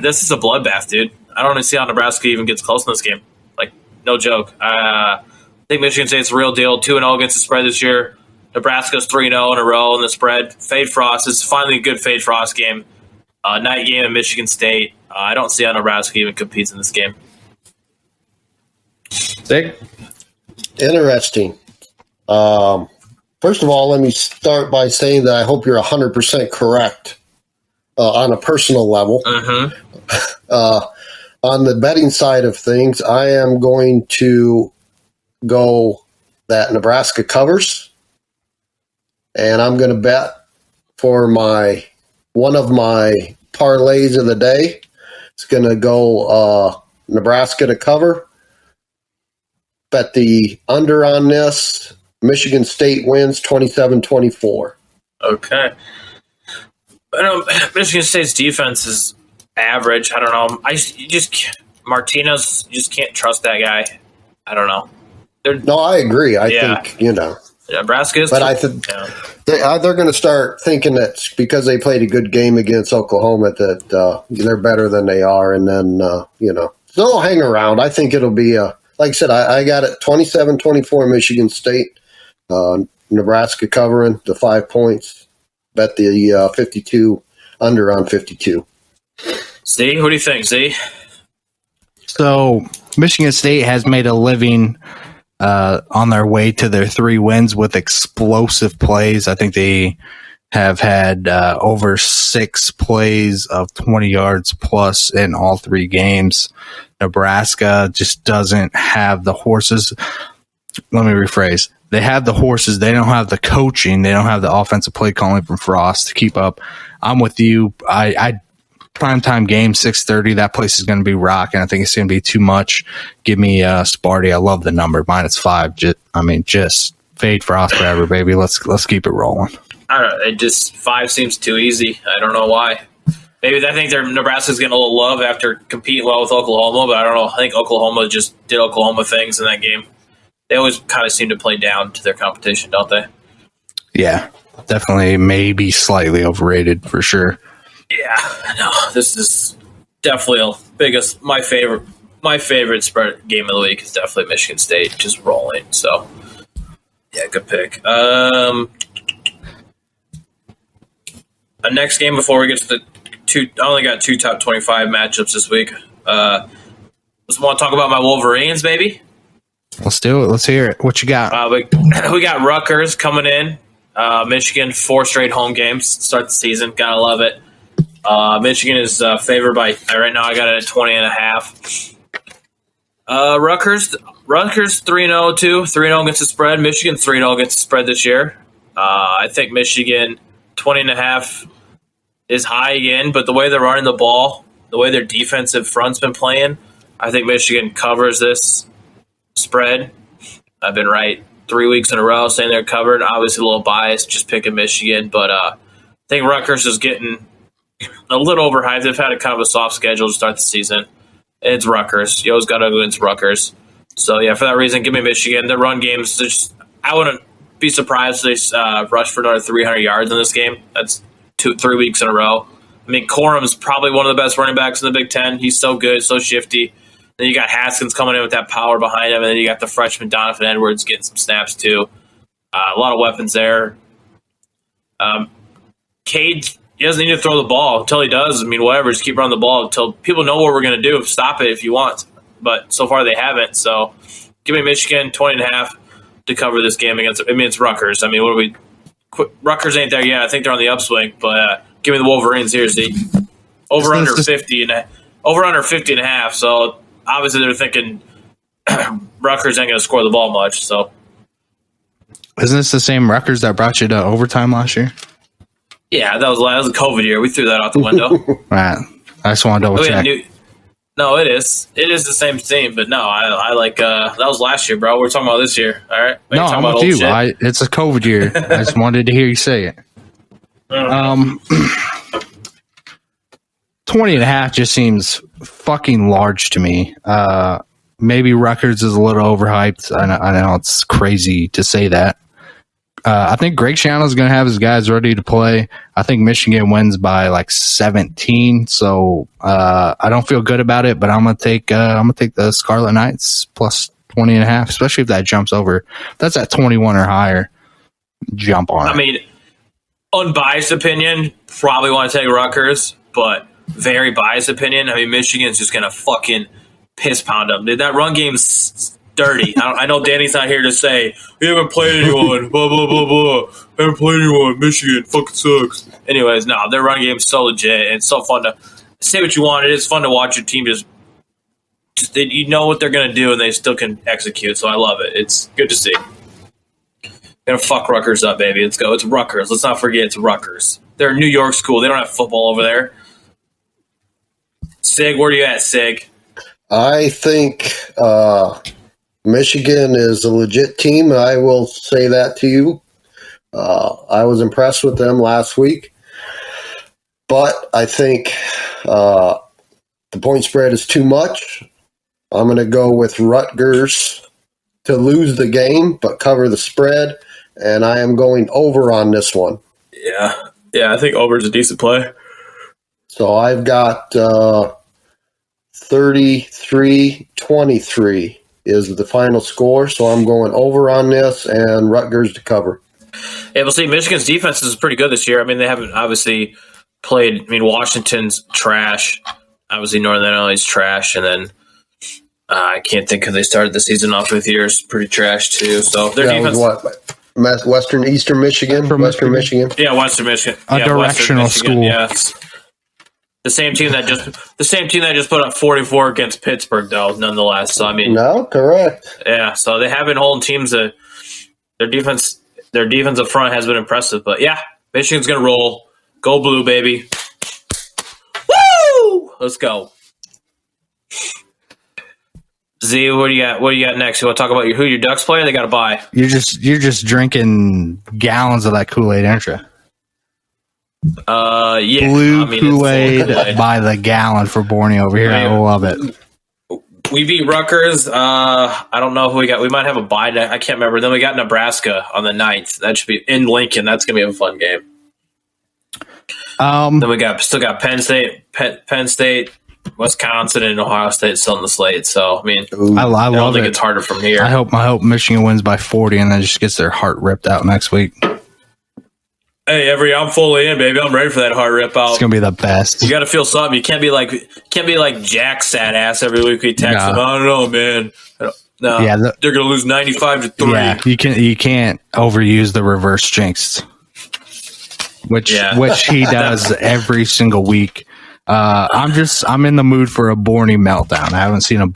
This is a bloodbath, dude. I don't even see how Nebraska even gets close in this game. Like, no joke. I think Michigan State's the real deal. 2-0 against the spread this year. Nebraska's 3-0 in a row in the spread. Fade Frost is finally a good Fade Frost game. Night game in Michigan State. I don't see how Nebraska even competes in this game. Sig? Interesting. First of all, let me start by saying that I hope you're 100% correct on a personal level. Mm-hmm. On the betting side of things, I am going to go that Nebraska covers, and I'm going to bet for one of my parlays of the day. It's going to go Nebraska to cover. Bet the under on this. Michigan State wins 27-24. Okay. Michigan State's defense is average. I don't know. Martinez, you just can't trust that guy. I don't know. No, I agree. I think, Nebraska is. But I think they're going to start thinking that because they played a good game against Oklahoma that they're better than they are, and then they'll hang around. I think it'll be like I said, I got it 27-24 Michigan State. Nebraska covering the 5 points. Bet the 52 under on 52. Z, what do you think, Z? So Michigan State has made a living on their way to their 3 wins with explosive plays. I think they have had over 6 plays of 20 yards plus in all 3 games. Nebraska just doesn't have the horses. Let me rephrase. They have the horses. They don't have the coaching. They don't have the offensive play calling from Frost to keep up. I'm with you. I primetime game, 6:30. That place is going to be rocking. I think it's going to be too much. Give me Sparty. I love the number. -5. Just fade Frost forever, baby. Let's keep it rolling. I don't know. It just 5 seems too easy. I don't know why. Maybe I think Nebraska's getting a little love after competing well with Oklahoma, but I don't know. I think Oklahoma just did Oklahoma things in that game. They always kind of seem to play down to their competition, don't they? Yeah, definitely. Maybe slightly overrated for sure. Yeah, no, this is definitely my favorite spread game of the week is definitely Michigan State just rolling. So, yeah, good pick. A next game before we get to the I only got 2 top 25 matchups this week. Just want to talk about my Wolverines, baby. Let's do it. Let's hear it. What you got? We got Rutgers coming in. Michigan, 4 straight home games to start the season. Gotta love it. Michigan is favored by right now. I got it at 20.5. Rutgers 3-0 too. 3-0 against the spread. Michigan 3-0 against the spread this year. I think Michigan 20.5 is high again, but the way they're running the ball, the way their defensive front's been playing, I think Michigan covers this spread. I've been right 3 weeks in a row saying they're covered. Obviously a little biased just picking Michigan, but I think Rutgers is getting a little overhyped. They've had a kind of a soft schedule to start the season. It's Rutgers. You always got to go against Rutgers. So, yeah, for that reason, give me Michigan. Their run games, I wouldn't be surprised if they rush for another 300 yards in this game. That's 3 weeks in a row. I mean, Corum's probably one of the best running backs in the Big Ten. He's so good, so shifty. Then you got Haskins coming in with that power behind him, and then you got the freshman Donovan Edwards getting some snaps too. A lot of weapons there. Cade, he doesn't need to throw the ball until he does. I mean, whatever, just keep running the ball until people know what we're going to do. Stop it if you want. But so far they haven't. So give me Michigan 20.5 to cover this game against. I mean, it's Rutgers. I mean, what do we? Rutgers ain't there yet. I think they're on the upswing, but give me the Wolverines here, Z. Over under 50.5. So obviously they're thinking Rutgers ain't going to score the ball much. So isn't this the same Rutgers that brought you to overtime last year? Yeah, that was a COVID year. We threw that out the window. Right. I just want to double check. No, it is. It is the same team, but no, I like that was last year, bro. We're talking about this year. All right. No, I'm with you. It's a COVID year. I just wanted to hear you say it. 20.5 just seems fucking large to me. Maybe Rutgers is a little overhyped. I know it's crazy to say that. I think Greg Schiano's going to have his guys ready to play. I think Michigan wins by like 17. So I don't feel good about it, but I'm gonna take the Scarlet Knights plus 20.5, especially if that jumps over. If that's at 21 or higher, jump on it. I mean, unbiased opinion, probably want to take Rutgers, but very biased opinion, I mean, Michigan's just going to fucking piss pound them. That run game's dirty. I know Danny's not here to say, we haven't played anyone, blah, blah, blah, blah. We haven't played anyone. Michigan fucking sucks. Anyways, no, their run game's so legit. And it's so fun to say what you want. It is fun to watch your team just you know what they're going to do, and they still can execute. So I love it. It's good to see. Gonna fuck Rutgers up, baby. Let's go. It's Rutgers. Let's not forget it's Rutgers. They're a New York school. They don't have football over there. Sig, where are you at, Sig? I think Michigan is a legit team. I will say that to you. I was impressed with them last week. But I think the point spread is too much. I'm going to go with Rutgers to lose the game but cover the spread. and I am going over on this one. Yeah, I think over is a decent play. So I've got 33-23 is the final score. So I'm going over on this and Rutgers to cover. Yeah, we'll see. Michigan's defense is pretty good this year. I mean, they haven't obviously played. I mean, Washington's trash. Obviously, Northern Illinois' trash, and then I can't think because they started the season off with years pretty trash too. So their defense. Eastern Michigan. Yeah, Western Michigan. A directional school. Yeah, the same team that just put up 44 against Pittsburgh, though. Nonetheless, so I mean, no, correct. Yeah, so they have been holding teams that their defense up front has been impressive. But yeah, Michigan's gonna roll. Go blue, baby. Woo! Let's go. Z, what do you got? What do you got next? You want to talk about who your Ducks play? Or they got to buy. You're just drinking gallons of that Kool-Aid, aren't you? Yeah. Blue Kool-Aid by the gallon for Borneo over here. I love it. We beat Rutgers. I don't know who we got. We might have a bye. I can't remember. Then we got Nebraska on the 9th. That should be in Lincoln. That's gonna be a fun game. Then we still got Penn State, Wisconsin, and Ohio State still in the slate. So I mean, I don't think it. it's harder from here. I hope Michigan wins by 40 and then just gets their heart ripped out next week. Hey, I'm fully in, baby. I'm ready for that heart rip out. It's gonna be the best. You got to feel something. You can't be like Jack sad ass every week. We text him. I don't know, man. No, yeah, they're gonna lose 95-3. Yeah, you can't overuse the reverse jinx, which he does every single week. I'm in the mood for a Borny meltdown. I haven't seen a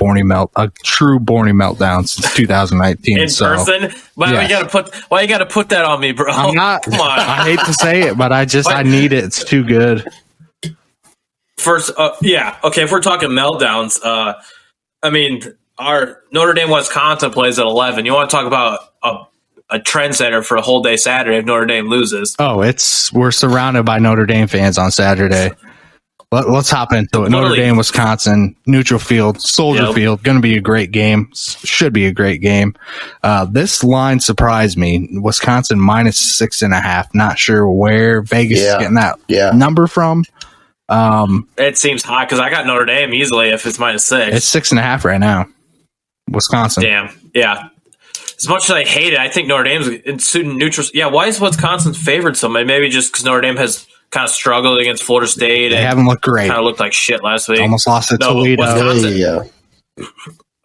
true Borny meltdown since 2019. In person? Why you gotta put that on me, bro? I'm not. Come on. I hate to say it, but I need it. It's too good. First, okay. If we're talking meltdowns, I mean, our Notre Dame Wisconsin plays at 11. You want to talk about a trendsetter for a whole day Saturday if Notre Dame loses? Oh, we're surrounded by Notre Dame fans on Saturday. Let's hop into it. Notre Dame, Wisconsin, neutral field, Soldier Field, going to be a great game. Should be a great game. This line surprised me. Wisconsin -6.5. Not sure where Vegas is getting that number from. It seems high because I got Notre Dame easily if it's -6. It's 6.5 right now. Wisconsin. Damn. Yeah. As much as I hate it, I think Notre Dame's in student neutral. Yeah. Why is Wisconsin's favored so much? Maybe just because Notre Dame has kind of struggled against Florida State. They haven't looked great. Kind of looked like shit last week. Almost lost to Toledo.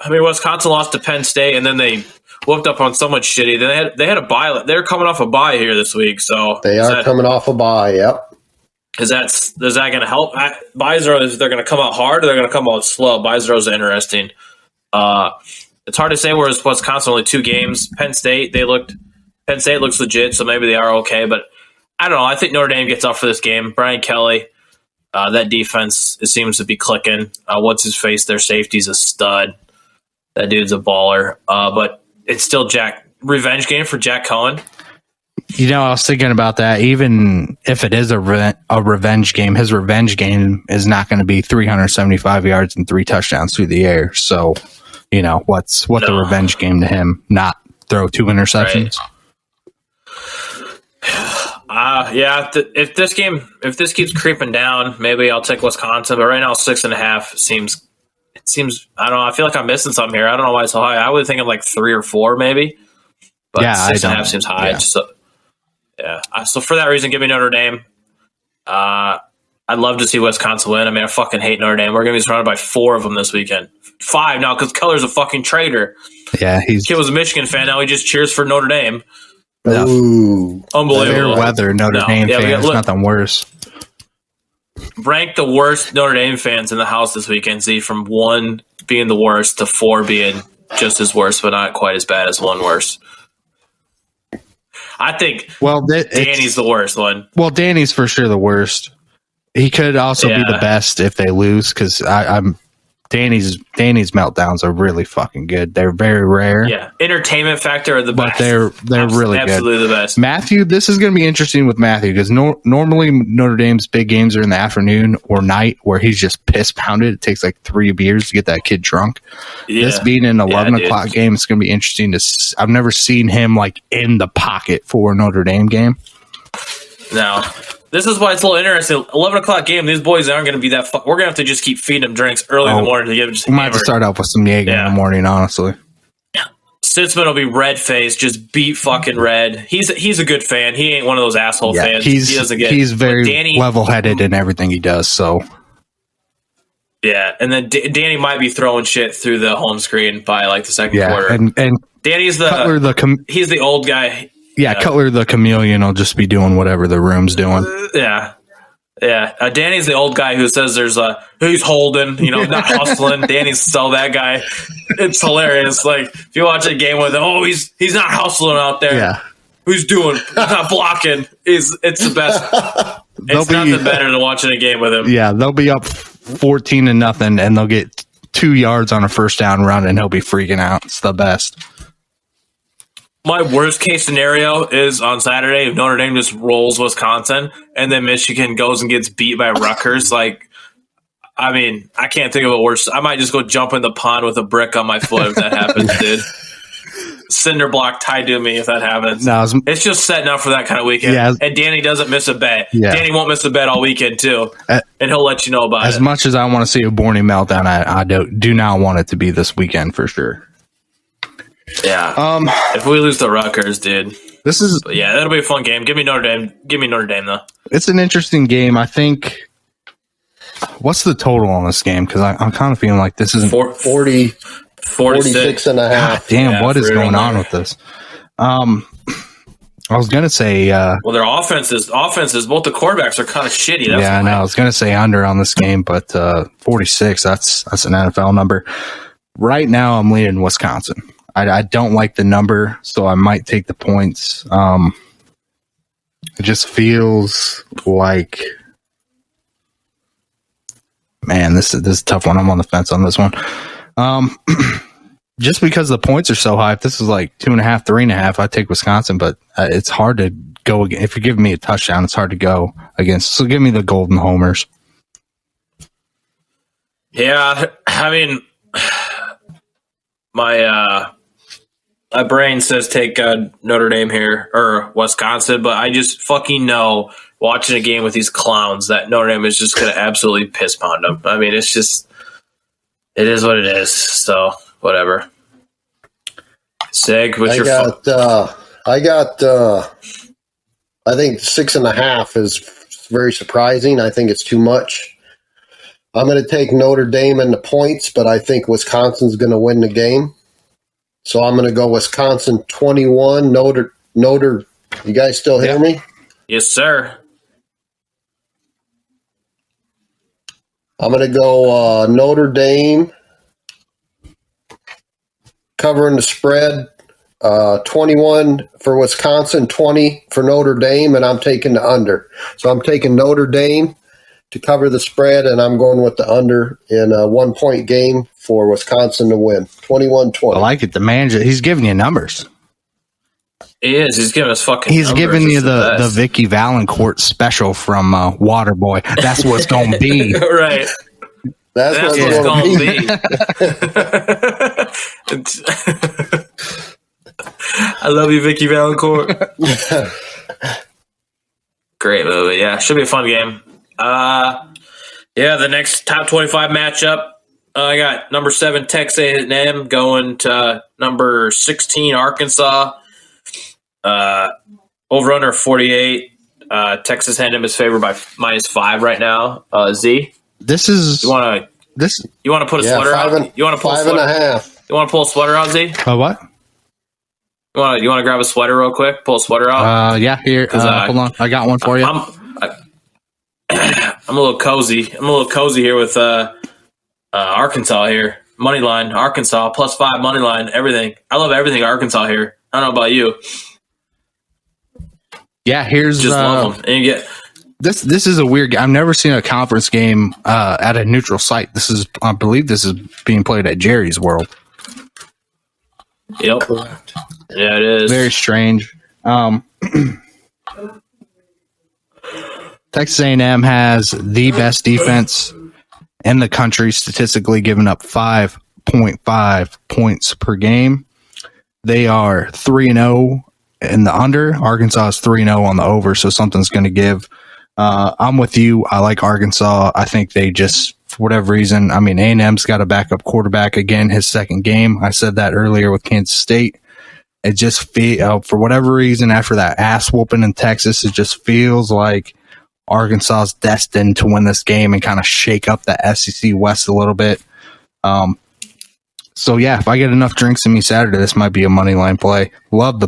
Wisconsin lost to Penn State, and then they whooped up on so much shitty. Then they had a bye. They're coming off a bye here this week, so they are coming off a bye. Yep. Is that going to help? Buys are they're going to come out hard, or they're going to come out slow. Buys are interesting. It's hard to say. Whereas Wisconsin only 2 games. Penn State looks legit, so maybe they are okay, but. I don't know. I think Notre Dame gets off for this game. Brian Kelly, that defense, it seems to be clicking. What's his face? Their safety's a stud. That dude's a baller. But it's still revenge game for Jack Cohen. I was thinking about that. Even if it is a revenge game, his revenge game is not going to be 375 yards and 3 touchdowns through the air. So, what's the revenge game to him? Not throw 2 interceptions. Right. If this keeps creeping down, maybe I'll take Wisconsin. But right now, 6.5 seems. I don't know. I feel like I'm missing something here. I don't know why it's so high. I would think of like 3 or 4, maybe. But 6.5 seems high. Yeah. So for that reason, give me Notre Dame. I'd love to see Wisconsin win. I mean, I fucking hate Notre Dame. We're gonna be surrounded by 4 of them this weekend. 5 now because Keller's a fucking traitor. Yeah, kid was a Michigan fan. Now he just cheers for Notre Dame. Ooh, unbelievable. Fair weather Notre Dame fans, nothing worse. Rank the worst Notre Dame fans in the house this weekend, Z, from 1 being the worst to 4 being just as worse, but not quite as bad as 1 worse. I think Danny's the worst one. Well, Danny's for sure the worst. He could also be the best if they lose because Danny's meltdowns are really fucking good. They're very rare. Yeah, entertainment factor are the but best. they're really absolutely good. The best. Matthew, this is going to be interesting with Matthew because normally Notre Dame's big games are in the afternoon or night where he's just piss pounded. It takes like 3 beers to get that kid drunk. Yeah. This being an 11 o'clock game, it's going to be interesting to. I've never seen him like in the pocket for a Notre Dame game. No. This is why it's a little interesting. 11 o'clock game, these boys aren't going to be that We're going to have to just keep feeding them drinks early in the morning to give them just we might have to start off with some Jaeger in the morning, honestly. Sitzman will be red-faced, just beat fucking red. He's a good fan. He ain't one of those asshole fans. He's very level-headed in everything he does, so. Yeah, and then Danny might be throwing shit through the home screen by like the second quarter. And Danny's he's the old guy. Yeah, Cutler the chameleon will just be doing whatever the room's doing. Yeah. Danny's the old guy who says he's holding, not hustling. Danny's so that guy. It's hilarious. Like if you watch a game with him, he's not hustling out there. Yeah. He's not blocking. It's the best. It's nothing better than watching a game with him. Yeah, they'll be up 14-0 and they'll get 2 yards on a first down run and he'll be freaking out. It's the best. My worst case scenario is on Saturday if Notre Dame just rolls Wisconsin and then Michigan goes and gets beat by Rutgers. I can't think of a worse. I might just go jump in the pond with a brick on my foot if that happens, dude. Cinder block tied to me if that happens. No, it's just setting up for that kind of weekend. Yeah, and Danny doesn't miss a bet. Yeah. Danny won't miss a bet all weekend too, and he'll let you know about it. As much as I want to see a Borny meltdown, I do not want it to be this weekend for sure. Yeah. If we lose to Rutgers, dude. That'll be a fun game. Give me Notre Dame. Give me Notre Dame though. It's an interesting game. I think. What's the total on this game? Because I'm kind of feeling like this isn't 46 and a half. God damn, what is going on with this? I was gonna say. Well, their offenses. Both the quarterbacks are kind of shitty. That's I know. I was gonna say under on this game, but 46. That's an NFL number. Right now, I'm leaning Wisconsin. I don't like the number, so I might take the points. It just feels like, man, this is a tough one. I'm on the fence on this one. Just because the points are so high, if this is like 2.5, 3.5, I take Wisconsin, but it's hard to go against. If you're giving me a touchdown, it's hard to go against. So give me the Golden Homers. Yeah, I mean, my brain says take Notre Dame here or Wisconsin, but I just fucking know watching a game with these clowns that Notre Dame is just going to absolutely piss pound them. I mean, it is what it is. So whatever. Sig, what's your? I think 6.5 is very surprising. I think it's too much. I'm going to take Notre Dame in the points, but I think Wisconsin's going to win the game. So I'm going to go Wisconsin 21, Notre. You guys still hear me? Yes, sir. I'm going to go Notre Dame covering the spread. 21 for Wisconsin, 20 for Notre Dame, and I'm taking the under. So I'm taking Notre Dame to cover the spread, and I'm going with the under in a 1-point game for Wisconsin to win, 21-20. I like it. The manager, he's giving you numbers. He is. He's giving us fucking He's numbers. Giving you the Vicky Valancourt special from Waterboy. That's what's going to be. Right. That's what's going to be. I love you, Vicky Valancourt. Great movie. Yeah, should be a fun game. The next top 25 matchup. I got number 7 Texas A&M going to number 16 Arkansas. Over under 48. Texas A&M is favored by -5 right now. Z. This is you want to put a sweater on? You want to pull 5.5? You want to pull a sweater on, Z? What? You want to grab a sweater real quick? Pull a sweater out. Yeah. Here, hold on. I got one for you. I'm a little cozy. I'm a little cozy here with Arkansas here. Money line, Arkansas, +5 money line, everything. I love everything Arkansas here. I don't know about you. Yeah, here's just love them. And This is a weird game. I've never seen a conference game at a neutral site. I believe this is being played at Jerry's World. Yep. Correct. Yeah, it is. Very strange. Texas A&M has the best defense in the country, statistically giving up 5.5 points per game. They are 3-0 in the under. Arkansas is 3-0 on the over, so something's going to give. I'm with you. I like Arkansas. I think they just, for whatever reason, I mean, A&M's got a backup quarterback again, his second game. I said that earlier with Kansas State. It just for whatever reason, after that ass whooping in Texas, it just feels like Arkansas is destined to win this game and kind of shake up the SEC West a little bit. So yeah, if I get enough drinks in me Saturday, this might be a money line play. Love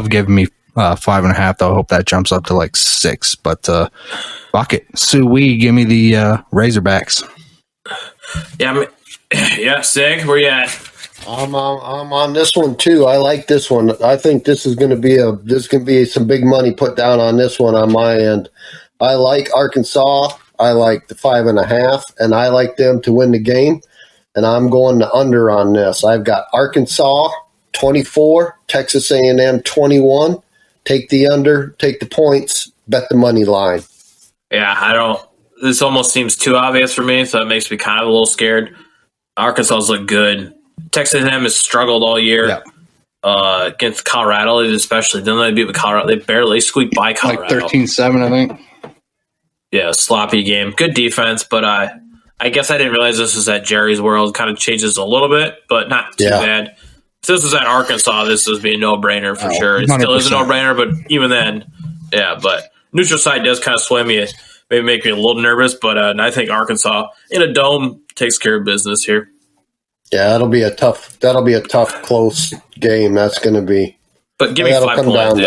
giving me 5.5 though. I hope that jumps up to like 6. But fuck it, Sue give me the Razorbacks. Yeah, Sig, where you at? I'm on this one too. I like this one. I think this is going to be some big money put down on this one on my end. I like Arkansas. I like the 5.5, and I like them to win the game. And I'm going to under on this. I've got Arkansas 24, Texas A&M 21. Take the under, take the points, bet the money line. Yeah, this almost seems too obvious for me, so it makes me kind of a little scared. Arkansas's look good. Texas A&M has struggled all year against Colorado, especially. Then they beat Colorado. They barely squeaked by Colorado. Like 13-7, I think. Yeah, sloppy game. Good defense, but I guess I didn't realize this was at Jerry's World. Kind of changes a little bit, but not too bad. If this was at Arkansas, this would be a no-brainer for sure. It 100%. Still is a no-brainer, but even then, yeah. But neutral site does kind of sway me, maybe make me a little nervous, but I think Arkansas in a dome takes care of business here. Yeah, that'll be a tough, close game. That's going to be. But give me 5 points.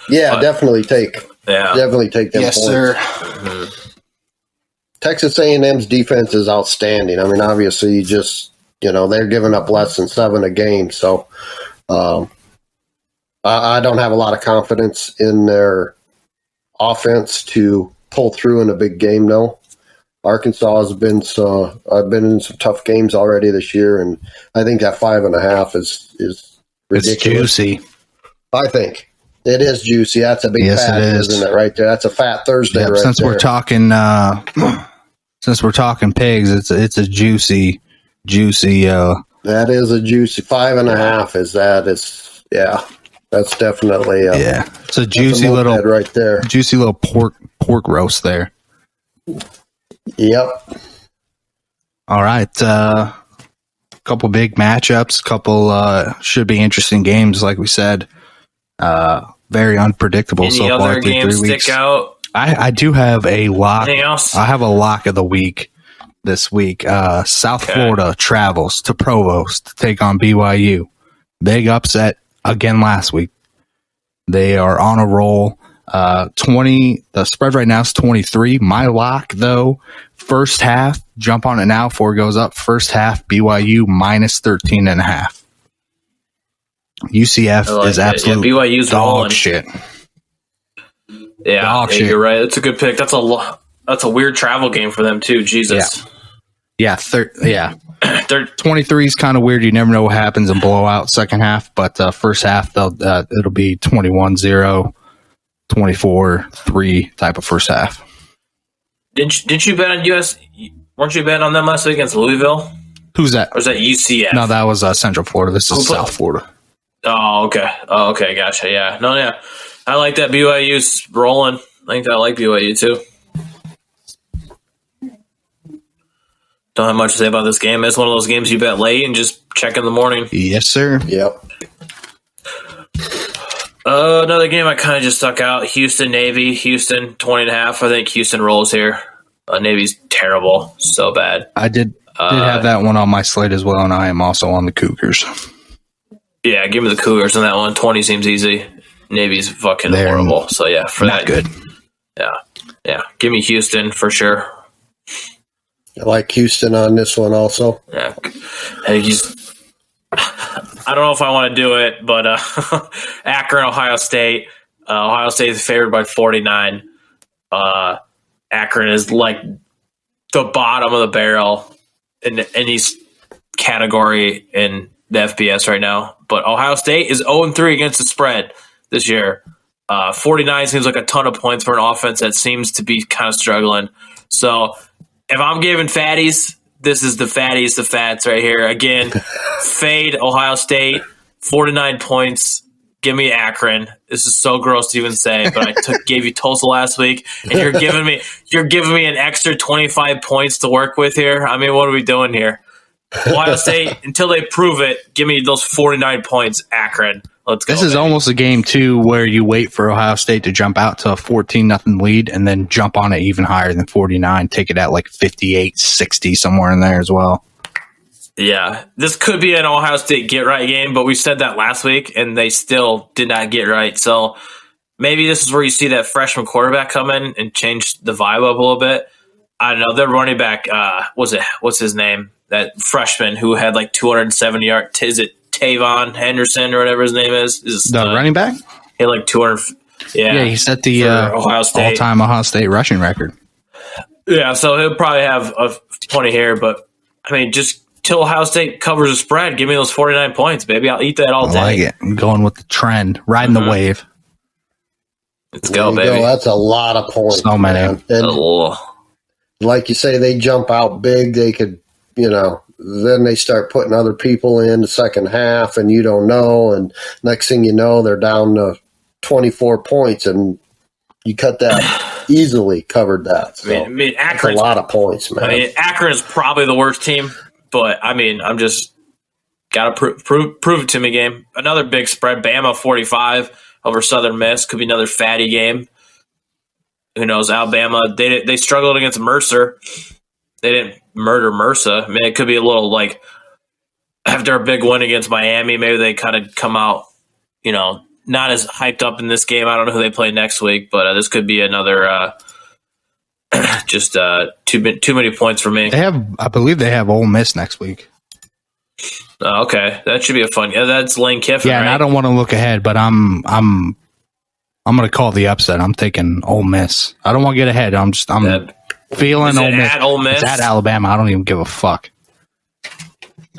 Definitely take. Yeah, definitely take them points. Yes, sir. Mm-hmm. Texas A&M's defense is outstanding. I mean, obviously, they're giving up less than 7 a game. So I don't have a lot of confidence in their offense to pull through in a big game, though. Arkansas has been I've been in some tough games already this year, and I think that 5.5 is ridiculous. It's juicy. I think it is juicy. That's a big fat, isn't it? Right there. That's a fat Thursday. Right since there. We're talking pigs, it's a juicy. That is a juicy 5.5. Is that? It's that's definitely It's a juicy little right there. Juicy little pork roast there. Yep. All right. Couple big matchups. Couple should be interesting games, like we said. Very unpredictable Any so far other through 3 games weeks. stick out? I do have a lock. Anything else? I have a lock of the week this week. South Florida travels to Provo to take on BYU. Big upset again last week. They are on a roll. 20. The spread right now is 23. My lock, though, first half, jump on it now before it goes up. First half, BYU minus 13.5. UCF is absolute BYU's dog rolling. shit. Yeah, dog shit. You're right. That's a good pick. That's a weird travel game for them too. Jesus. Yeah. 23 is kind of weird. You never know what happens in blowout second half, but first half it'll be 21-0, 24-3 type of first half. Didn't you bet on US? Weren't you betting on them last week against Louisville? Who's that? Or was that UCF? No, that was Central Florida. This is South Florida. Oh, okay. Gotcha. Yeah. No, yeah. I like that BYU's rolling. I like BYU too. Don't have much to say about this game. It's one of those games you bet late and just check in the morning. Yes, sir. Yep. Another game I kind of just stuck out. Houston, Navy. Houston, 20.5. I think Houston rolls here. Navy's terrible. So bad. I did have that one on my slate as well, and I am also on the Cougars. Yeah, give me the Cougars on that one. 20 seems easy. Navy's fucking horrible. So, yeah, for not that. Good. Yeah. Give me Houston for sure. I like Houston on this one also. Yeah. I don't know if I want to do it, but Akron, Ohio State. Ohio State is favored by 49. Akron is like the bottom of the barrel in any category in the FBS right now. But Ohio State is 0-3 against the spread this year. 49 seems like a ton of points for an offense that seems to be kind of struggling. So if I'm giving fatties, this is the fats right here. Again, fade Ohio State, 49 points. Give me Akron. This is so gross to even say, but I gave you Tulsa last week, and you're giving me an extra 25 points to work with here. I mean, what are we doing here? Ohio State, until they prove it, give me those 49 points, Akron. Let's go. This is almost a game, too, where you wait for Ohio State to jump out to a 14-0 lead and then jump on it even higher than 49, take it at like 58-60, somewhere in there as well. Yeah, this could be an Ohio State get-right game, but we said that last week, and they still did not get right. So maybe this is where you see that freshman quarterback come in and change the vibe up a little bit. I don't know. Their running back, what's his name? That freshman who had like 270 yards. Is it Tavon Henderson or whatever his name is? The running back? He had like 200. Yeah, he set the all-time Ohio State rushing record. Yeah, so he'll probably have a 20 here, but I mean, just till Ohio State covers the spread, give me those 49 points, baby. I'll eat that all day. I like it. I'm going with the trend, riding the wave. Let's go, baby. That's a lot of points. So many. And like you say, they jump out big. They could, then they start putting other people in the second half, and you don't know. And next thing you know, they're down to 24 points, and you cut that easily, covered that. So I mean, Akron's a lot of points, man. I mean, Akron is probably the worst team, but I mean, I'm just got to prove it to me game. Another big spread, Bama 45 over Southern Miss. Could be another fatty game. Who knows? Alabama, they struggled against Mercer. They didn't murder Mercer. I mean, it could be a little like after a big win against Miami, maybe they kind of come out, not as hyped up in this game. I don't know who they play next week, but this could be another just too many points for me. I believe they have Ole Miss next week. Oh, okay, that should be a fun. Yeah, that's Lane Kiffin. Yeah, right? and I don't want to look ahead, but I'm going to call the upset. I'm taking Ole Miss. I don't want to get ahead. I'm feeling Ole Miss. At Ole Miss. It's at Alabama. I don't even give a fuck.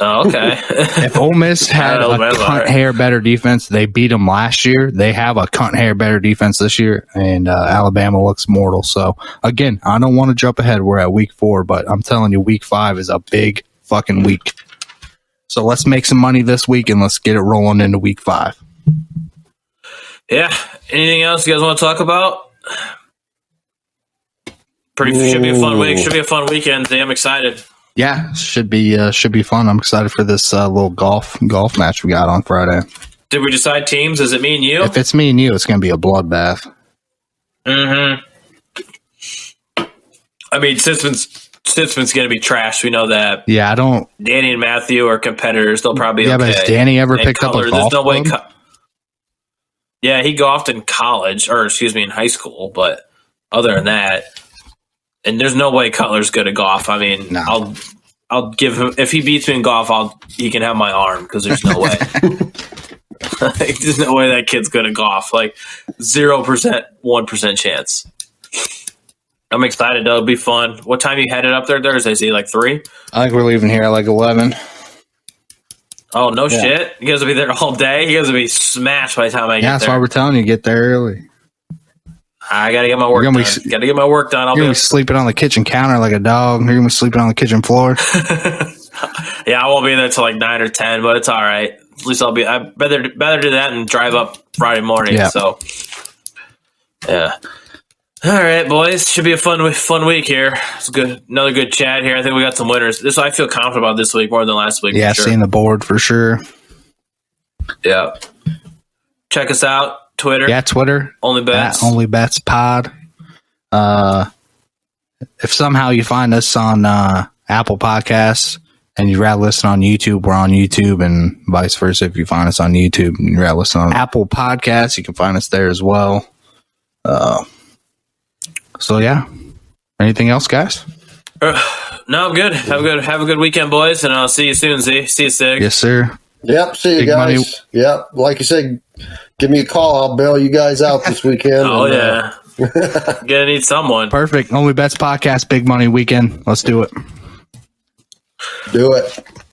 Oh, okay. If Ole Miss had a cunt hair better defense, they beat them last year. They have a cunt hair better defense this year, and Alabama looks mortal. So, again, I don't want to jump ahead. We're at week 4, but I'm telling you, week 5 is a big fucking week. So let's make some money this week, and let's get it rolling into week 5. Yeah. Anything else you guys want to talk about? Should be a fun week. Should be a fun weekend. I'm excited. Yeah, should be fun. I'm excited for this little golf match we got on Friday. Did we decide teams? Is it me and you? If it's me and you, it's going to be a bloodbath. Mm-hmm. I mean, Sitzman's going to be trash. We know that. Yeah, I don't. Danny and Matthew are competitors. They'll probably be okay. But has Danny ever picked up a golf club? Yeah, he golfed in college, in high school. But other than that, and there's no way Cutler's good at golf. I mean, no. I'll give him, if he beats me in golf, he can have my arm because there's no way. There's no way that kid's good at golf. Like 0%, 1% chance. I'm excited though. It'll be fun. What time you headed up there Thursday? Is he like 3? I think we're leaving here at like 11. Oh, no shit. You guys will be there all day? You guys will be smashed by the time I get there. Yeah, that's why we're telling you, get there early. I got to get my work done. Got to get my work done. You're going to be sleeping on the kitchen counter like a dog. You're going to be sleeping on the kitchen floor. Yeah, I won't be there until like 9 or 10, but it's all right. At least I'd better do that and drive up Friday morning. Yeah. So, yeah. All right, boys. Should be a fun week here. It's good. Another good chat here. I think we got some winners. I feel confident about this week more than last week. Yeah, seeing the board for sure. Yeah. Check us out. Twitter. Yeah, Twitter. Only Bets. Only Bets Pod. If somehow you find us on Apple Podcasts and you'd rather listen on YouTube, we're on YouTube, and vice versa. If you find us on YouTube and you'd rather listen on Apple Podcasts, you can find us there as well. So yeah. Anything else, guys? No, I'm good. Have a good weekend, boys, and I'll see you soon, Z. See you, Sig. Yes, sir. Yep, see you Big guys. Money. Yep, like you said, give me a call. I'll bail you guys out this weekend. Oh, yeah. Gonna need someone. Perfect. Only Bets Podcast, Big Money Weekend. Let's do it. Do it.